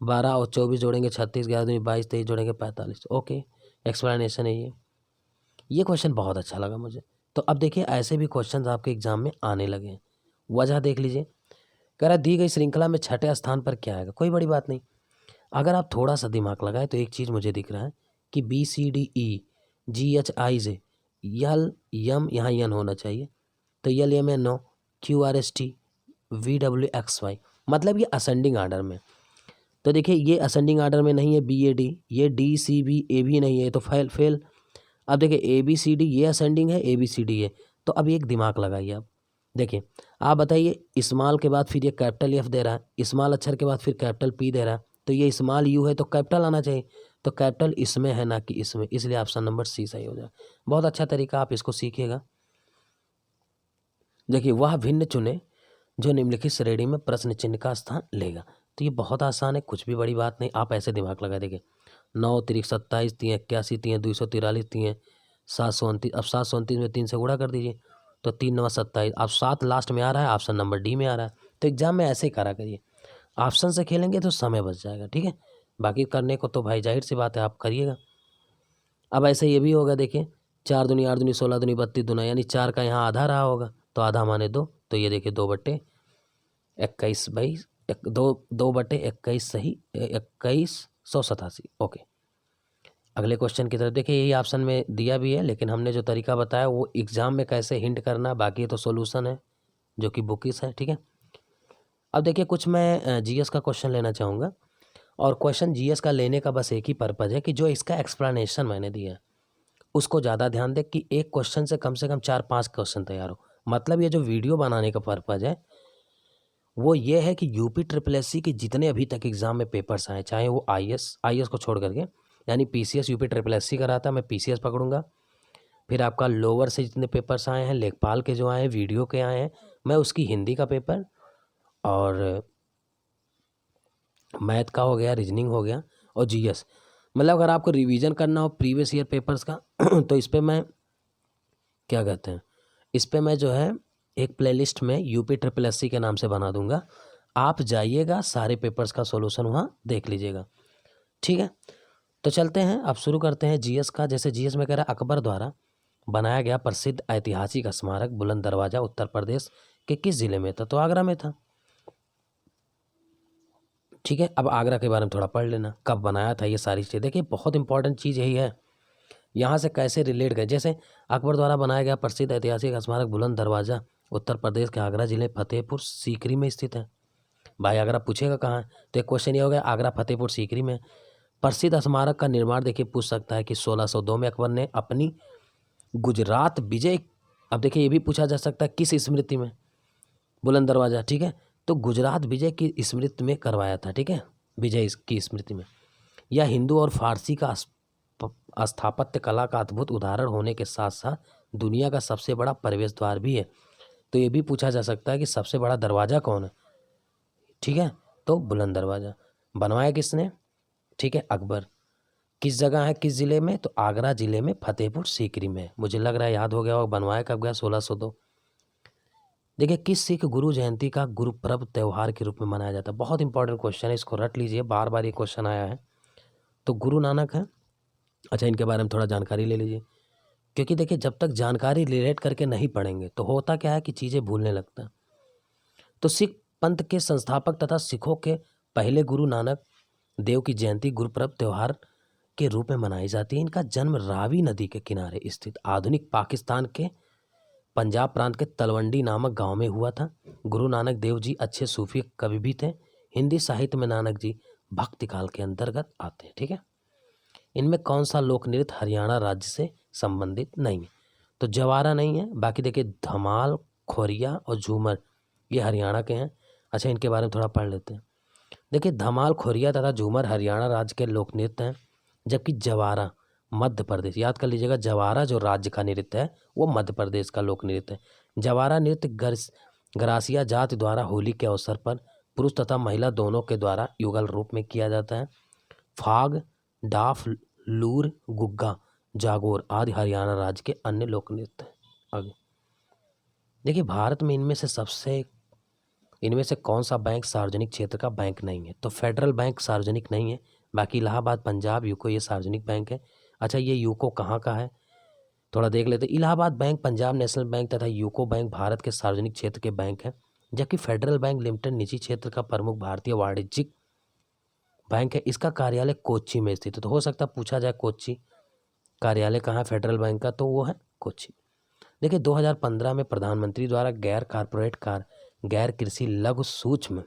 12 और 24 जोड़ेंगे 36, 11 दूनी 22, 23 जोड़ेंगे 45। ओके, एक्सप्लेनेशन है ये क्वेश्चन बहुत अच्छा लगा मुझे। तो अब देखिए ऐसे भी क्वेश्चन आपके एग्जाम में आने लगे हैं। वजह देख लीजिए, कह रहा है दी गई श्रृंखला में छठे स्थान पर क्या आएगा। कोई बड़ी बात नहीं, अगर आप थोड़ा सा दिमाग लगाए तो एक चीज़ मुझे दिख रहा है कि BCDE GHIJ यल यम, यहाँ यन होना चाहिए, तो LMNO QRST VWXY, मतलब ये असेंडिंग आर्डर में। तो देखिए ये असेंडिंग आर्डर में नहीं है, BAD, ये DCBAB नहीं है, तो फेल। अब देखिए ABCD ये असेंडिंग है, ABCD है, तो अब एक दिमाग लगाइए आप। देखिए आप बताइए, स्मॉल के बाद फिर ये कैपिटल F दे रहा है, स्मॉल अक्षर के बाद फिर कैपिटल P दे रहा है, तो ये स्मॉल U है तो कैपिटल आना चाहिए, तो कैपिटल इसमें है ना कि इसमें, इसलिए ऑप्शन नंबर C सही हो जाए। बहुत अच्छा तरीका, आप इसको सीखिएगा। देखिए वह भिन्न चुने जो निम्नलिखित श्रेणी में प्रश्न चिन्ह का स्थान लेगा। तो ये बहुत आसान है, कुछ भी बड़ी बात नहीं, आप ऐसे दिमाग लगा देखिए। 9 3 27, 3 81, 3 243, 3 729। अब 729 में 3 से गुणा कर दीजिए, तो 3 9 27। अब 7 लास्ट में आ रहा है, ऑप्शन नंबर डी में आ रहा है। तो एग्जाम में ऐसे ही करा करिए, ऑप्शन से खेलेंगे तो समय बच जाएगा। ठीक है, बाकी करने को तो भाई जाहिर सी बात है आप करिएगा। अब ऐसे ये भी होगा, देखिए 4 दूनी 8 दूनी 16 दूनी 32 दूना, यानी 4 का यहाँ आधा रहा होगा, तो आधा माने 2, तो ये देखिए 2/21 भाई, 2/21 सही, 2187। ओके, अगले क्वेश्चन की तरफ देखिए। यही ऑप्शन में दिया भी है, लेकिन हमने जो तरीका बताया वो एग्जाम में कैसे हिंट करना, बाकी तो सॉल्यूशन है जो कि बुकिस है। ठीक है, अब देखिए कुछ मैं जीएस का क्वेश्चन लेना चाहूँगा, और क्वेश्चन जीएस का लेने का बस एक ही पर्पज़ है कि जो इसका एक्सप्लेनेशन मैंने दिया है उसको ज़्यादा ध्यान दे, कि एक क्वेश्चन से कम 4-5 क्वेश्चन तैयार हो। मतलब ये जो वीडियो बनाने का पर्पज़ है वो ये है कि यूपी ट्रिपल एससी के जितने अभी तक एग्जाम में पेपर्स आए, चाहे वो आईएएस को छोड़ करके, यानी पीसीएस यूपी ट्रिपल एससी का रहा था, मैं पीसीएस पकड़ूंगा। फिर आपका लोअर से जितने पेपर्स आए हैं, लेखपाल के जो आए हैं, वीडियो के आए हैं, मैं उसकी हिंदी का पेपर, और मैथ का हो गया, रीजनिंग हो गया, और जीएस। मतलब अगर आपको रिवीजन करना हो प्रीवियस ईयर पेपर्स का तो इस पर मैं क्या कहते हैं, इस पर मैं जो है एक प्लेलिस्ट में यूपी ट्रिपल एससी के नाम से बना दूंगा, आप जाइएगा सारे पेपर्स का सॉल्यूशन वहाँ देख लीजिएगा। ठीक है, तो चलते हैं, अब शुरू करते हैं जीएस का। जैसे जीएस में कह रहा है अकबर द्वारा बनाया गया प्रसिद्ध ऐतिहासिक स्मारक बुलंद दरवाजा उत्तर प्रदेश के किस जिले में था, तो आगरा में था। ठीक है, अब आगरा के बारे में थोड़ा पढ़ लेना, कब बनाया था, ये सारी चीज़ें देखिए, बहुत इंपॉर्टेंट चीज़ यही है। यहाँ से कैसे रिलेट गए, जैसे अकबर द्वारा बनाया गया प्रसिद्ध ऐतिहासिक स्मारक बुलंद दरवाजा उत्तर प्रदेश के आगरा जिले फतेहपुर सीकरी में स्थित है। भाई आगरा पूछेगा कहाँ है, तो एक क्वेश्चन ये हो गया, आगरा फतेहपुर सीकरी में। प्रसिद्ध स्मारक का निर्माण देखिए पूछ सकता है कि 1602 में अकबर ने अपनी गुजरात विजय, अब देखिए ये भी पूछा जा सकता है किस स्मृति में, बुलंद दरवाजा। ठीक है, तो गुजरात विजय की स्मृति में करवाया था। ठीक है, विजय की स्मृति में। यह हिंदू और फारसी का स्थापत्य कला का अद्भुत उदाहरण होने के साथ साथ दुनिया का सबसे बड़ा प्रवेश द्वार भी है। तो ये भी पूछा जा सकता है कि सबसे बड़ा दरवाज़ा कौन है। ठीक है, तो बुलंद दरवाज़ा बनवाया किसने, ठीक है, अकबर। किस जगह है, किस ज़िले में, तो आगरा ज़िले में फतेहपुर सीकरी में। मुझे लग रहा है याद हो गया, और बनवाया कब गया, 1602। देखिए किस सिख गुरु जयंती का गुरुपर्व त्यौहार के रूप में मनाया जाता है, बहुत इंपॉर्टेंट क्वेश्चन है, इसको रट लीजिए, बार बार ये क्वेश्चन आया है। तो गुरु नानक है। अच्छा, इनके बारे में थोड़ा जानकारी ले लीजिए, क्योंकि देखिए जब तक जानकारी रिलेट करके नहीं पढ़ेंगे तो होता क्या है कि चीज़ें भूलने लगता है। तो सिख पंथ के संस्थापक तथा सिखों के पहले गुरु नानक देव की जयंती गुरुपर्व त्यौहार के रूप में मनाई जाती है। इनका जन्म रावी नदी के किनारे स्थित आधुनिक पाकिस्तान के पंजाब प्रांत के तलवंडी नामक गांव में हुआ था। गुरु नानक देव जी अच्छे सूफी कवि भी थे। हिंदी साहित्य में नानक जी भक्ति काल के अंतर्गत आते हैं। ठीक है, इनमें कौन सा लोक नृत्य हरियाणा राज्य से संबंधित नहीं है, तो जवारा नहीं है। बाकी देखिए धमाल, खोरिया और झूमर ये हरियाणा के हैं। अच्छा, इनके बारे में थोड़ा पढ़ लेते हैं। देखिए, धमाल, खोरिया तथा झूमर हरियाणा राज्य के लोक नृत्य हैं, जबकि जवारा मध्य प्रदेश, याद कर लीजिएगा, जवारा जो राज्य का नृत्य है वो मध्य प्रदेश का लोक नृत्य है। जवारा नृत्य गरासिया जाति द्वारा होली के अवसर पर पुरुष तथा महिला दोनों के द्वारा युगल रूप में किया जाता है। फाग, डाफ, लूर, गुग्गा, जागोर आदि हरियाणा राज्य के अन्य लोक नृत्य हैं। आगे देखिए, भारत में इनमें से कौन सा बैंक सार्वजनिक क्षेत्र का बैंक नहीं है? तो फेडरल बैंक सार्वजनिक नहीं है, बाकी इलाहाबाद, पंजाब, यूको ये सार्वजनिक बैंक है। अच्छा, ये यूको कहाँ का है, थोड़ा देख लेते हैं। Allahabad bank, Punjab national bank तथा यूको बैंक भारत के सार्वजनिक क्षेत्र के बैंक हैं, जबकि फेडरल बैंक लिमिटेड निजी क्षेत्र का प्रमुख भारतीय वाणिज्यिक बैंक है। इसका कार्यालय कोच्चि में स्थित है। तो हो सकता है पूछा जाए कोच्चि कार्यालय कहाँ है फेडरल बैंक का, तो वो है कोच्चि। देखिए, 2015 में प्रधानमंत्री द्वारा गैर कृषि लघु सूक्ष्म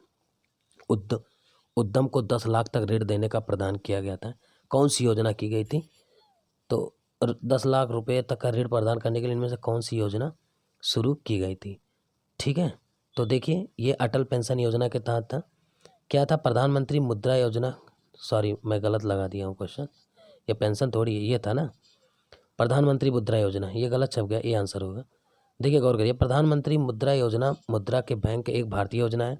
उद्यम को 10 लाख तक ऋण देने का प्रदान किया गया था। कौन सी योजना की गई थी? तो 10 लाख रुपए तक का ऋण प्रदान करने के लिए इनमें से कौन सी योजना शुरू की गई थी? ठीक है, तो देखिए, ये अटल पेंशन योजना के तहत था। क्या था? प्रधानमंत्री मुद्रा योजना, सॉरी मैं गलत लगा दिया हूँ क्वेश्चन, ये पेंशन थोड़ी है, ये था ना प्रधानमंत्री मुद्रा योजना, ये गलत छप गया, ये आंसर होगा। देखिए, गौर करिए, प्रधानमंत्री मुद्रा योजना मुद्रा के बैंक एक भारतीय योजना है,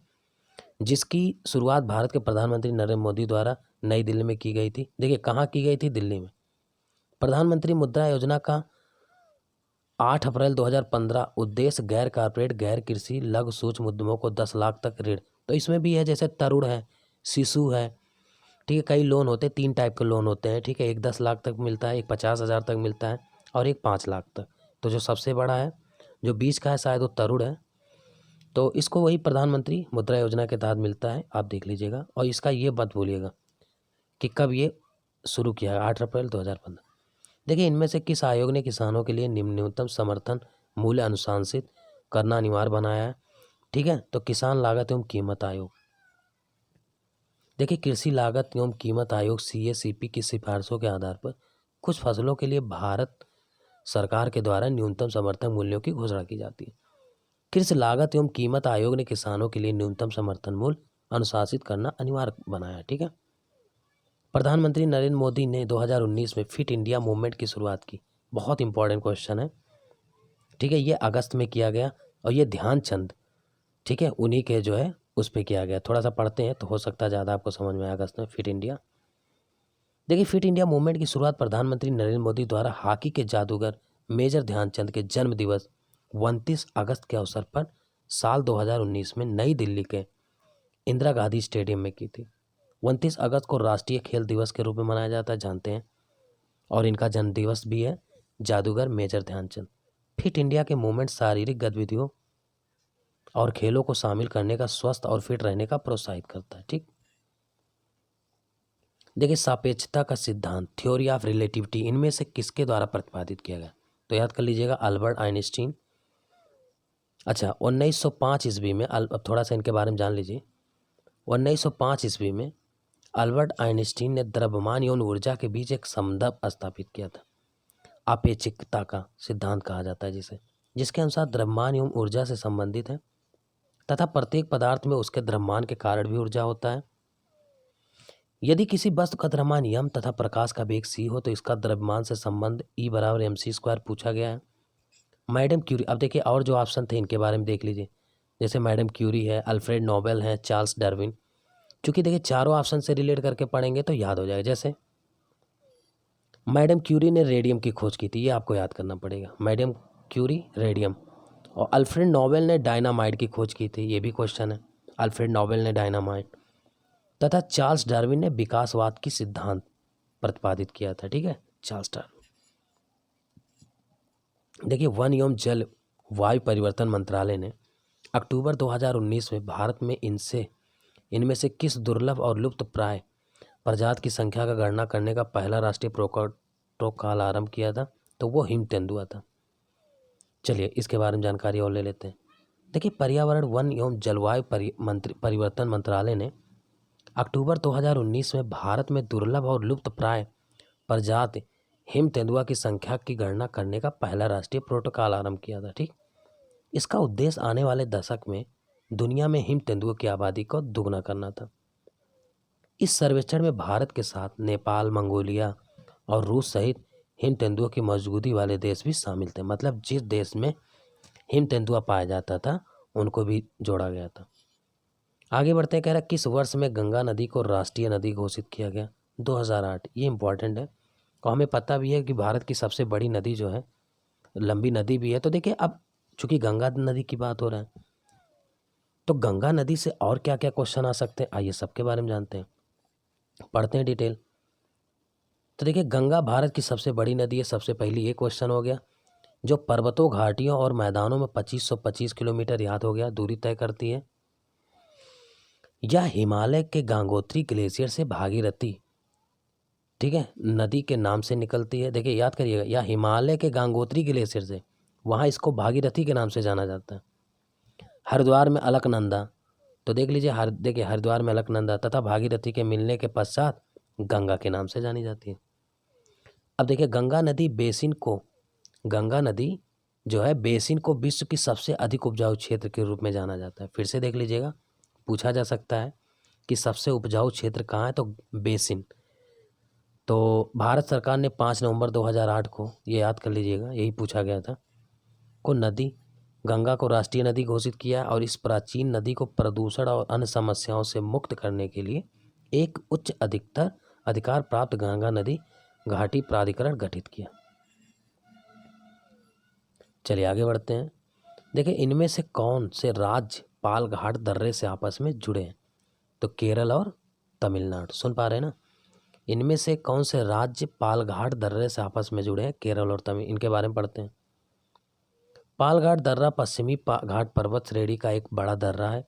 जिसकी शुरुआत भारत के प्रधानमंत्री नरेंद्र मोदी द्वारा नई दिल्ली में की गई थी। देखिए, कहाँ की गई थी? दिल्ली में। प्रधानमंत्री मुद्रा योजना का 8 अप्रैल 2015 उद्देश्य गैर कॉर्पोरेट गैर कृषि लघु सूक्ष्म उद्यमों को 10 लाख तक ऋण, तो इसमें भी है जैसे तरुण है, शिशु है, ठीक है, कई लोन होते हैं, 3 टाइप के लोन होते हैं, ठीक है, एक 10 लाख तक मिलता है, एक 50,000 तक मिलता है और एक 5 लाख तक। तो जो सबसे बड़ा है, जो 20 का है, शायद वो तरुण है, तो इसको वही प्रधानमंत्री मुद्रा योजना के तहत मिलता है, आप देख लीजिएगा। और इसका ये मत भूलिएगा कि कब ये शुरू किया है, 8 अप्रैल 2015। देखिए, इनमें से किस आयोग ने किसानों के लिए न्यूनतम समर्थन मूल्य अनुशंसित करना अनिवार्य बनाया है? ठीक है, तो किसान लागत एवं कीमत आयोग। देखिए, कृषि लागत एवं कीमत आयोग CACP की सिफारिशों के आधार पर कुछ फसलों के लिए भारत सरकार के द्वारा न्यूनतम समर्थन मूल्यों की घोषणा की जाती है। कृषि लागत एवं कीमत आयोग ने किसानों के लिए न्यूनतम समर्थन मूल्य अनुशासित करना अनिवार्य बनाया। ठीक है, प्रधानमंत्री नरेंद्र मोदी ने 2019 में फिट इंडिया मूवमेंट की शुरुआत की। बहुत इंपॉर्टेंट क्वेश्चन है, ठीक है, ये अगस्त में किया गया और ये ध्यानचंद, ठीक है, उन्हीं के जो है उस पर किया गया। थोड़ा सा पढ़ते हैं तो हो सकता है ज़्यादा आपको समझ में आए। अगस्त में फिट इंडिया। देखिए, फिट इंडिया मूवमेंट की शुरुआत प्रधानमंत्री नरेंद्र मोदी द्वारा हॉकी के जादूगर मेजर ध्यानचंद के जन्म दिवस 29 अगस्त के अवसर पर साल 2019 में नई दिल्ली के इंदिरा गांधी स्टेडियम में की थी। 29 अगस्त को राष्ट्रीय खेल दिवस के रूप में मनाया जाता है, जानते हैं, और इनका जन्म दिवस भी है, जादूगर मेजर ध्यानचंद। फिट इंडिया के मूवमेंट शारीरिक गतिविधियों और खेलों को शामिल करने का, स्वस्थ और फिट रहने का प्रोत्साहित करता है। ठीक, देखिए, सापेक्षता का सिद्धांत, थ्योरी ऑफ रिलेटिविटी, इनमें से किसके द्वारा प्रतिपादित किया गया? तो याद कर लीजिएगा, अल्बर्ट आइंस्टीन। अच्छा, 1905 ईस्वी में, अब थोड़ा सा इनके बारे में जान लीजिए। 1905 ईस्वी में अल्बर्ट आइंस्टीन ने द्रव्यमान एवं ऊर्जा के बीच एक संबंध स्थापित किया था। अपेक्षिकता का सिद्धांत कहा जाता है जिसे, जिसके अनुसार द्रव्यमान एवं ऊर्जा से संबंधित है तथा प्रत्येक पदार्थ में उसके द्रव्यमान के कारण भी ऊर्जा होता है। यदि किसी वस्तु का द्रव्यमान m तथा प्रकाश का वेग c हो तो इसका द्रव्यमान से संबंध E बराबर mc² पूछा गया है। मैडम क्यूरी, अब देखिए और जो ऑप्शन थे इनके बारे में देख लीजिए, जैसे मैडम क्यूरी है, अल्फ्रेड नोबेल है, चार्ल्स डार्विन। क्योंकि देखिए चारों ऑप्शन से रिलेट करके पढ़ेंगे तो याद हो जाएगा। जैसे मैडम क्यूरी ने रेडियम की खोज की थी, ये आपको याद करना पड़ेगा, मैडम क्यूरी रेडियम। और अल्फ्रेड नोबेल ने डायनामाइट की खोज की थी, ये भी क्वेश्चन है, अल्फ्रेड नोबेल ने डायनामाइट। तथा चार्ल्स डार्विन ने विकासवाद की सिद्धांत प्रतिपादित किया था। ठीक है, चार्ल्स डार्विन। देखिए, वन एवं जल वायु परिवर्तन मंत्रालय ने अक्टूबर 2019 में भारत में इनमें से किस दुर्लभ और लुप्त प्राय प्रजाति की संख्या का गणना करने का पहला राष्ट्रीय प्रोटोकॉल आरंभ किया था? तो वो हिम तेंदुआ था। चलिए, इसके बारे में जानकारी और ले लेते हैं। देखिए, पर्यावरण वन एवं जलवायु परिवर्तन मंत्रालय ने अक्टूबर 2019 में भारत में दुर्लभ और लुप्त प्राय प्रजाति हिम तेंदुआ की संख्या की गणना करने का पहला राष्ट्रीय प्रोटोकॉल आरंभ किया था। ठीक, इसका उद्देश्य आने वाले दशक में दुनिया में हिम तेंदुओं की आबादी को दुगना करना था। इस सर्वेक्षण में भारत के साथ नेपाल, मंगोलिया और रूस सहित हिम तेंदुओं की मौजूदगी वाले देश भी शामिल थे। मतलब जिस देश में हिम तेंदुआ पाया जाता था उनको भी जोड़ा गया था। आगे बढ़ते हैं, कह रहा किस वर्ष में गंगा नदी को राष्ट्रीय नदी घोषित किया गया? 2008। ये इंपॉर्टेंट है और हमें पता भी है कि भारत की सबसे बड़ी नदी जो है, लंबी नदी भी है। तो देखिए, अब चूंकि गंगा नदी की बात हो रहा है तो गंगा नदी से और क्या क्या क्वेश्चन आ सकते हैं, आइए सबके बारे में जानते हैं, पढ़ते हैं डिटेल। तो देखिए, गंगा भारत की सबसे बड़ी नदी है, सबसे पहली ये क्वेश्चन हो गया। जो पर्वतों, घाटियों और मैदानों में 2525 किलोमीटर, याद हो गया, दूरी तय करती है। यह हिमालय के गंगोत्री ग्लेशियर से भागीरथी, ठीक है, नदी के नाम से निकलती है। देखिए याद करिएगा, यह हिमालय के गंगोत्री ग्लेशियर से, वहाँ इसको भागीरथी के नाम से जाना जाता है। हरिद्वार में अलकनंदा, तो देख लीजिए, देखिए हरिद्वार में अलकनंदा तथा भागीरथी के मिलने के पश्चात गंगा के नाम से जानी जाती है। अब देखिए, गंगा नदी जो है बेसिन को विश्व की सबसे अधिक उपजाऊ क्षेत्र के रूप में जाना जाता है। फिर से देख लीजिएगा, पूछा जा सकता है कि सबसे उपजाऊ क्षेत्र कहाँ है, तो बेसिन। तो भारत सरकार ने 5 नवंबर 2008 को, ये याद कर लीजिएगा, यही पूछा गया था, को नदी गंगा को राष्ट्रीय नदी घोषित किया और इस प्राचीन नदी को प्रदूषण और अन्य समस्याओं से मुक्त करने के लिए एक उच्च अधिकार प्राप्त गंगा नदी घाटी प्राधिकरण गठित किया। चलिए आगे बढ़ते हैं। देखिए, इनमें से कौन से राज्य पालघाट दर्रे से आपस में जुड़े हैं? तो केरल और तमिलनाडु। सुन पा रहे हैं ना? इनमें से कौन से राज्य पालघाट दर्रे से आपस में जुड़े हैं? केरल और तमिल। इनके बारे में पढ़ते हैं। पालघाट दर्रा पश्चिमी घाट पर्वत श्रेणी का एक बड़ा दर्रा है।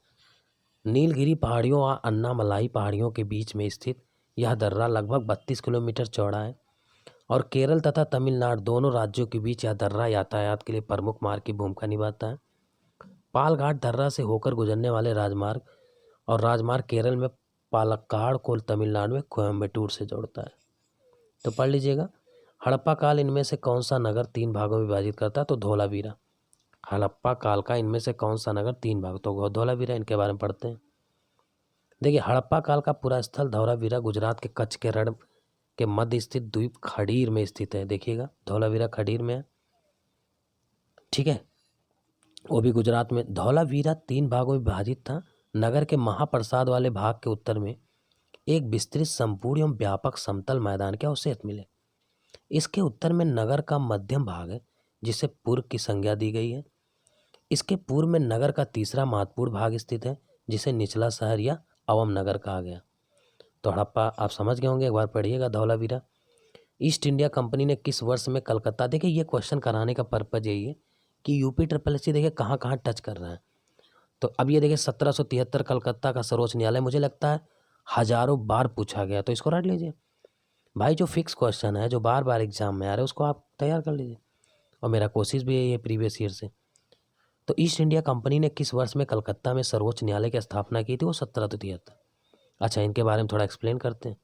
नीलगिरी पहाड़ियों और अन्नामलाई पहाड़ियों के बीच में स्थित यह दर्रा लगभग 32 किलोमीटर चौड़ा है और केरल तथा तमिलनाडु दोनों राज्यों के बीच यह दर्रा यातायात के लिए प्रमुख मार्ग की भूमिका निभाता है। पालघाट दर्रा से होकर गुजरने वाले राजमार्ग केरल में पालक्काड़ को तमिलनाडु में कोयम्बटूर से जोड़ता है। तो पढ़ लीजिएगा। हड़प्पा काल इनमें से कौन सा नगर 3 भागों में विभाजित करता है? तो धोलावीरा। हड़प्पा काल का इनमें से कौन सा नगर 3 भाग? तो धोलावीरा। इनके बारे में पढ़ते हैं। देखिए, हड़प्पा काल का पूरा स्थल धौलावीरा गुजरात के कच्छ के रण के मध्य स्थित द्वीप खड़ीर में स्थित है। देखिएगा, धौलावीरा खड़ीर में है, ठीक है, वो भी गुजरात में। धौलावीरा 3 भागों में विभाजित था। नगर के महाप्रसाद वाले भाग के उत्तर में एक विस्तृत, संपूर्ण एवं व्यापक समतल मैदान के अवशेष मिले। इसके उत्तर में नगर का मध्यम भाग है जिसे पूर्व की संज्ञा दी गई है। इसके पूर्व में नगर का तीसरा महत्वपूर्ण भाग स्थित है जिसे निचला शहर या अवम नगर कहा गया। तो हड़प्पा आप समझ गए होंगे, एक बार पढ़िएगा धौलावीरा। ईस्ट इंडिया कंपनी ने किस वर्ष में कलकत्ता, देखिए ये क्वेश्चन कराने का पर्पज यही है कि यूपी SSS देखिए कहाँ कहाँ टच कर रहा है। तो अब ये देखिए 1773 कलकत्ता का सर्वोच्च न्यायालय, मुझे लगता है हजारों बार पूछा गया, तो इसको रट लीजिए भाई। जो फिक्स क्वेश्चन है, जो बार बार एग्जाम में आ रहा है, उसको आप तैयार कर लीजिए। और मेरा कोशिश भी यही है प्रीवियस ईयर से। तो ईस्ट इंडिया कंपनी ने किस वर्ष में कलकत्ता में सर्वोच्च न्यायालय की स्थापना की थी? वो 1773। अच्छा, इनके बारे में थोड़ा एक्सप्लेन करते हैं।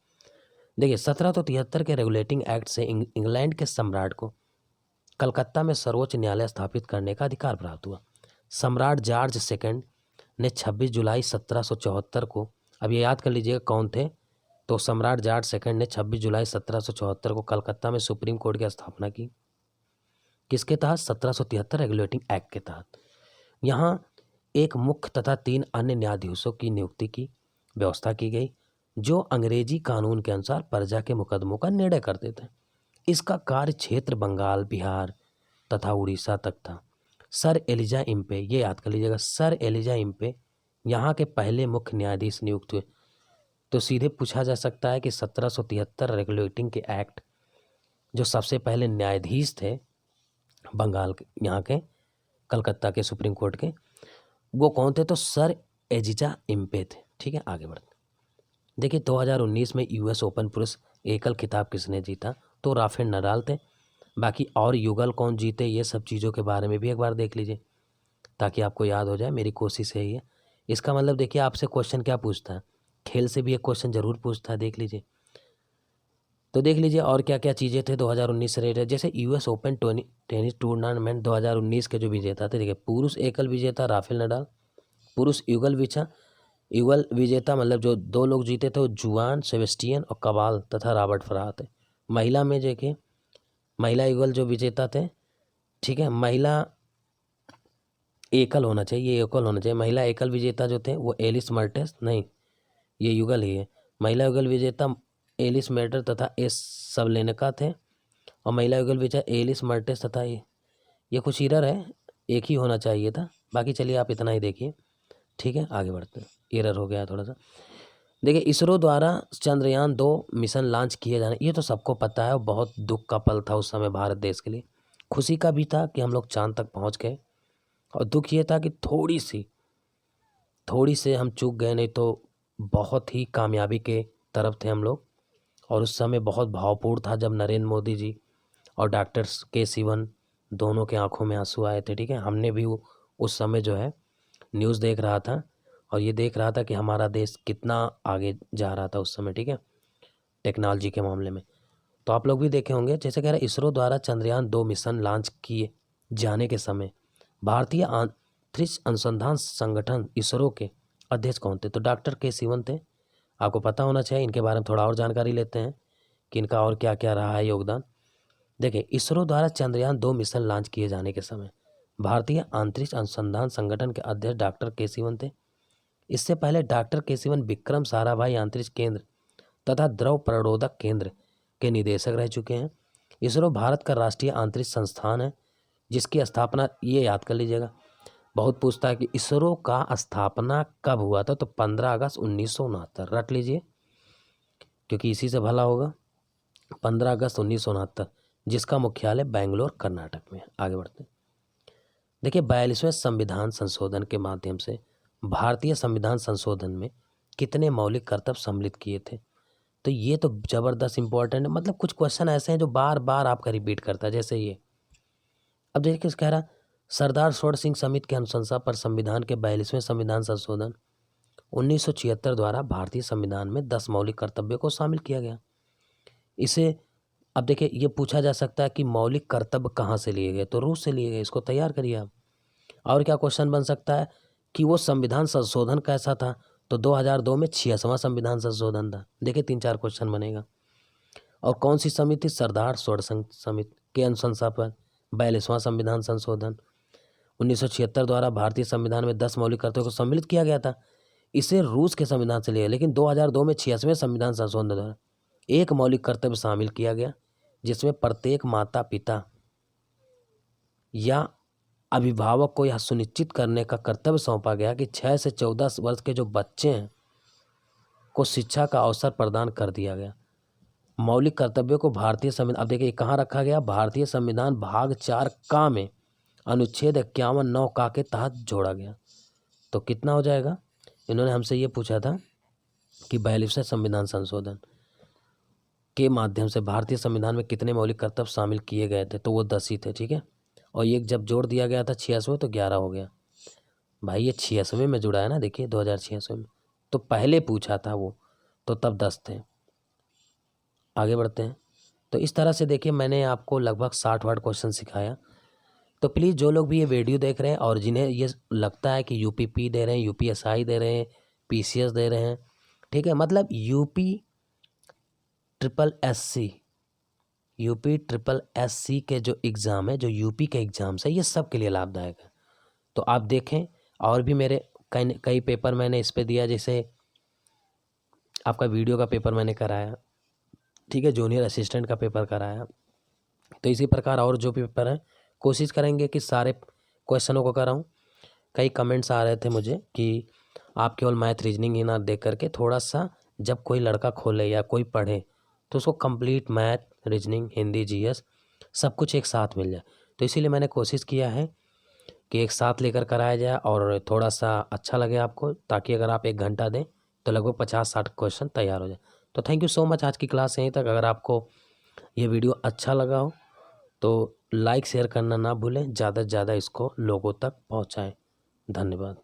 देखिए, 1773 के रेगुलेटिंग एक्ट से इंग्लैंड के सम्राट को कलकत्ता में सर्वोच्च न्यायालय स्थापित करने का अधिकार प्राप्त हुआ। सम्राट जॉर्ज सेकंड ने 26 जुलाई 1774 को, अब ये याद कर लीजिएगा कौन थे, तो सम्राट जॉर्ज सेकंड ने 26 जुलाई 1774 को कलकत्ता में सुप्रीम कोर्ट की स्थापना की। किसके तहत? 1773 रेगुलेटिंग एक्ट के तहत। यहाँ एक मुख्य तथा 3 अन्य न्यायाधीशों की नियुक्ति की व्यवस्था की गई जो अंग्रेजी कानून के अनुसार प्रजा के मुकदमों का निर्णय करते थे। इसका कार्य क्षेत्र बंगाल, बिहार तथा उड़ीसा तक था। सर एलिजा इम्पे, ये याद कर लीजिएगा, सर एलिजा इम्पे यहाँ के पहले मुख्य न्यायाधीश नियुक्त हुए। तो सीधे पूछा जा सकता है कि 1773 रेगुलेटिंग के एक्ट जो सबसे पहले न्यायाधीश थे बंगाल के, यहाँ के कलकत्ता के सुप्रीम कोर्ट के, वो कौन थे? तो सर एलिजा इम्पे थे। ठीक है, आगे बढ़ते। देखिए, 2019 में US ओपन पुरुष एकल खिताब किसने जीता? तो राफेल नडाल थे। बाकी और युगल कौन जीते, ये सब चीज़ों के बारे में भी एक बार देख लीजिए ताकि आपको याद हो जाए। मेरी कोशिश यही है। इसका मतलब देखिए, आपसे क्वेश्चन क्या पूछता है, खेल से भी एक क्वेश्चन जरूर पूछता है, देख लीजिए। तो देख लीजिए और क्या क्या चीज़ें थे 2019 से रिलेटेड। जैसे US ओपन टेनिस टूर्नामेंट 2019 के जो विजेता थे, देखिए पुरुष एकल विजेता राफेल नडाल, पुरुष युगल विजेता मतलब जो 2 लोग जीते थे वो जुआन सेबेस्टियन और कबाल तथा रॉबर्ट फराह थे। महिला में देखिए महिला युगल जो विजेता थे, ठीक है, महिला एकल होना चाहिए, ये एकल होना चाहिए। महिला एकल विजेता जो थे वो एलिस मर्टेस, नहीं ये युगल ही है। महिला युगल विजेता एलिस मेटर तथा एस सबलेनका थे और महिला युगल विजेता एलिस मर्टेस तथा ये कुछ एरर है, एक ही होना चाहिए था। बाकी चलिए आप इतना ही देखिए, ठीक है, आगे बढ़ते हैं। एरर हो गया थोड़ा सा। देखिए इसरो द्वारा चंद्रयान 2 मिशन लॉन्च किए जाने, ये तो सबको पता है और बहुत दुख का पल था उस समय भारत देश के लिए। खुशी का भी था कि हम लोग चांद तक पहुंच गए और दुख ये था कि थोड़ी से हम चूक गए, नहीं तो बहुत ही कामयाबी के तरफ थे हम लोग। और उस समय बहुत भावपूर्ण था जब नरेंद्र मोदी जी और डॉक्टर के सिवन दोनों के आंखों में आंसू आए थे, ठीक है। हमने भी उस समय जो है न्यूज़ देख रहा था और ये देख रहा था कि हमारा देश कितना आगे जा रहा था उस समय, ठीक है, टेक्नोलॉजी के मामले में। तो आप लोग भी देखे होंगे, जैसे कह रहे इसरो द्वारा चंद्रयान 2 मिशन लॉन्च किए जाने के समय भारतीय अंतरिक्ष अनुसंधान संगठन इसरो के अध्यक्ष कौन थे? तो डॉक्टर के सिवन थे। आपको पता होना चाहिए, इनके बारे में थोड़ा और जानकारी लेते हैं कि इनका और क्या क्या रहा है योगदान। देखिए इसरो द्वारा चंद्रयान 2 मिशन लॉन्च किए जाने के समय भारतीय अंतरिक्ष अनुसंधान संगठन के अध्यक्ष डॉक्टर के सिवन थे। इससे पहले डॉक्टर के सिवन विक्रम साराभाई अंतरिक्ष केंद्र तथा द्रव प्रणोदक केंद्र के निदेशक रह चुके हैं। इसरो भारत का राष्ट्रीय अंतरिक्ष संस्थान है जिसकी स्थापना, ये याद कर लीजिएगा, बहुत पूछता है कि इसरो का स्थापना कब हुआ था, तो 15 अगस्त 1969, रट लीजिए क्योंकि इसी से भला होगा। 15 अगस्त 1969, जिसका मुख्यालय बेंगलोर कर्नाटक में है। आगे बढ़ते हैं। देखिए 42वें संविधान संशोधन के माध्यम से भारतीय संविधान संशोधन में कितने मौलिक कर्तव्य सम्मिलित किए थे? तो ये तो ज़बरदस्त इंपॉर्टेंट है, मतलब कुछ क्वेश्चन ऐसे हैं जो बार बार आपका रिपीट करता है, जैसे ये। अब देखिए किस कह रहा, सरदार स्वर्ण सिंह समिति की अनुशंसा पर संविधान के 42वें संविधान संशोधन 1976 द्वारा भारतीय संविधान में 10 मौलिक कर्तव्यों को शामिल किया गया। इसे अब देखिए ये पूछा जा सकता है कि मौलिक कर्तव्य कहाँ से लिए गए, तो रूस से लिए गए, इसको तैयार करिए आप। और क्या क्वेश्चन बन सकता है कि वो संविधान संशोधन कैसा था, तो 2002 में 66वां संविधान संशोधन था। देखिए 3-4 क्वेश्चन बनेगा। और कौन सी समिति? सरदार स्वर्ण सिंह समिति के अनुशंसा पर 42वां संविधान संशोधन 1976 द्वारा भारतीय संविधान में 10 मौलिक कर्तव्यों को सम्मिलित किया गया था। इसे रूस के संविधान से लिया, लेकिन 2002 में 86वें संविधान संशोधन द्वारा एक मौलिक कर्तव्य शामिल किया गया, जिसमें प्रत्येक माता पिता या अभिभावक को यह सुनिश्चित करने का कर्तव्य सौंपा गया कि 6 से 14 वर्ष के जो बच्चे हैं को शिक्षा का अवसर प्रदान कर दिया गया। मौलिक कर्तव्यों को भारतीय संविधान, अब देखिए कहाँ रखा गया, भारतीय संविधान भाग 4 का में अनुच्छेद 51(9) का के तहत जोड़ा गया। तो कितना हो जाएगा? इन्होंने हमसे ये पूछा था कि 42वें संविधान संशोधन के माध्यम से भारतीय संविधान में कितने मौलिक कर्तव्य शामिल किए गए थे, तो वो 10 ही थे, ठीक है। और ये जब जोड़ दिया गया था 86वें, तो 11 हो गया। भाई ये 86वें में जुड़ा है ना, देखिए 2086 में, तो पहले पूछा था वो, तो तब 10 थे। आगे बढ़ते हैं। तो इस तरह से देखिए मैंने आपको लगभग 60 वाट क्वेश्चन सिखाया। तो प्लीज़ जो लोग भी ये वीडियो देख रहे हैं और जिन्हें ये लगता है कि यूपीपी दे रहे हैं, यूपीएसआई दे रहे हैं, पीसीएस दे रहे हैं, ठीक है, मतलब यूपी ट्रिपल एस सी के जो एग्ज़ाम है, जो यूपी के एग्ज़ाम्स है, ये सब के लिए लाभदायक है। तो आप देखें, और भी मेरे कई पेपर मैंने इस पे दिया, जैसे आपका वीडियो का पेपर मैंने कराया, ठीक है, जूनियर असिस्टेंट का पेपर कराया। तो इसी प्रकार और जो भी पेपर हैं कोशिश करेंगे कि सारे क्वेश्चनों को कराऊं। कई कमेंट्स आ रहे थे मुझे कि आप केवल मैथ रीजनिंग ही ना देख करके थोड़ा सा, जब कोई लड़का खोले या कोई पढ़े तो उसको complete math, reasoning, Hindi, GS सब कुछ एक साथ मिल जाए। तो इसीलिए मैंने कोशिश किया है कि एक साथ लेकर कराया जाए और थोड़ा सा अच्छा लगे आपको, ताकि अगर आप 1 घंटा दें तो लगभग 50-60 क्वेश्चन तैयार हो जाए। तो थैंक यू सो मच। आज की क्लास यहीं तक। अगर आपको ये वीडियो अच्छा लगा हो तो लाइक शेयर करना ना भूलें, ज़्यादा से ज़्यादा इसको लोगों तक पहुँचाएँ। धन्यवाद।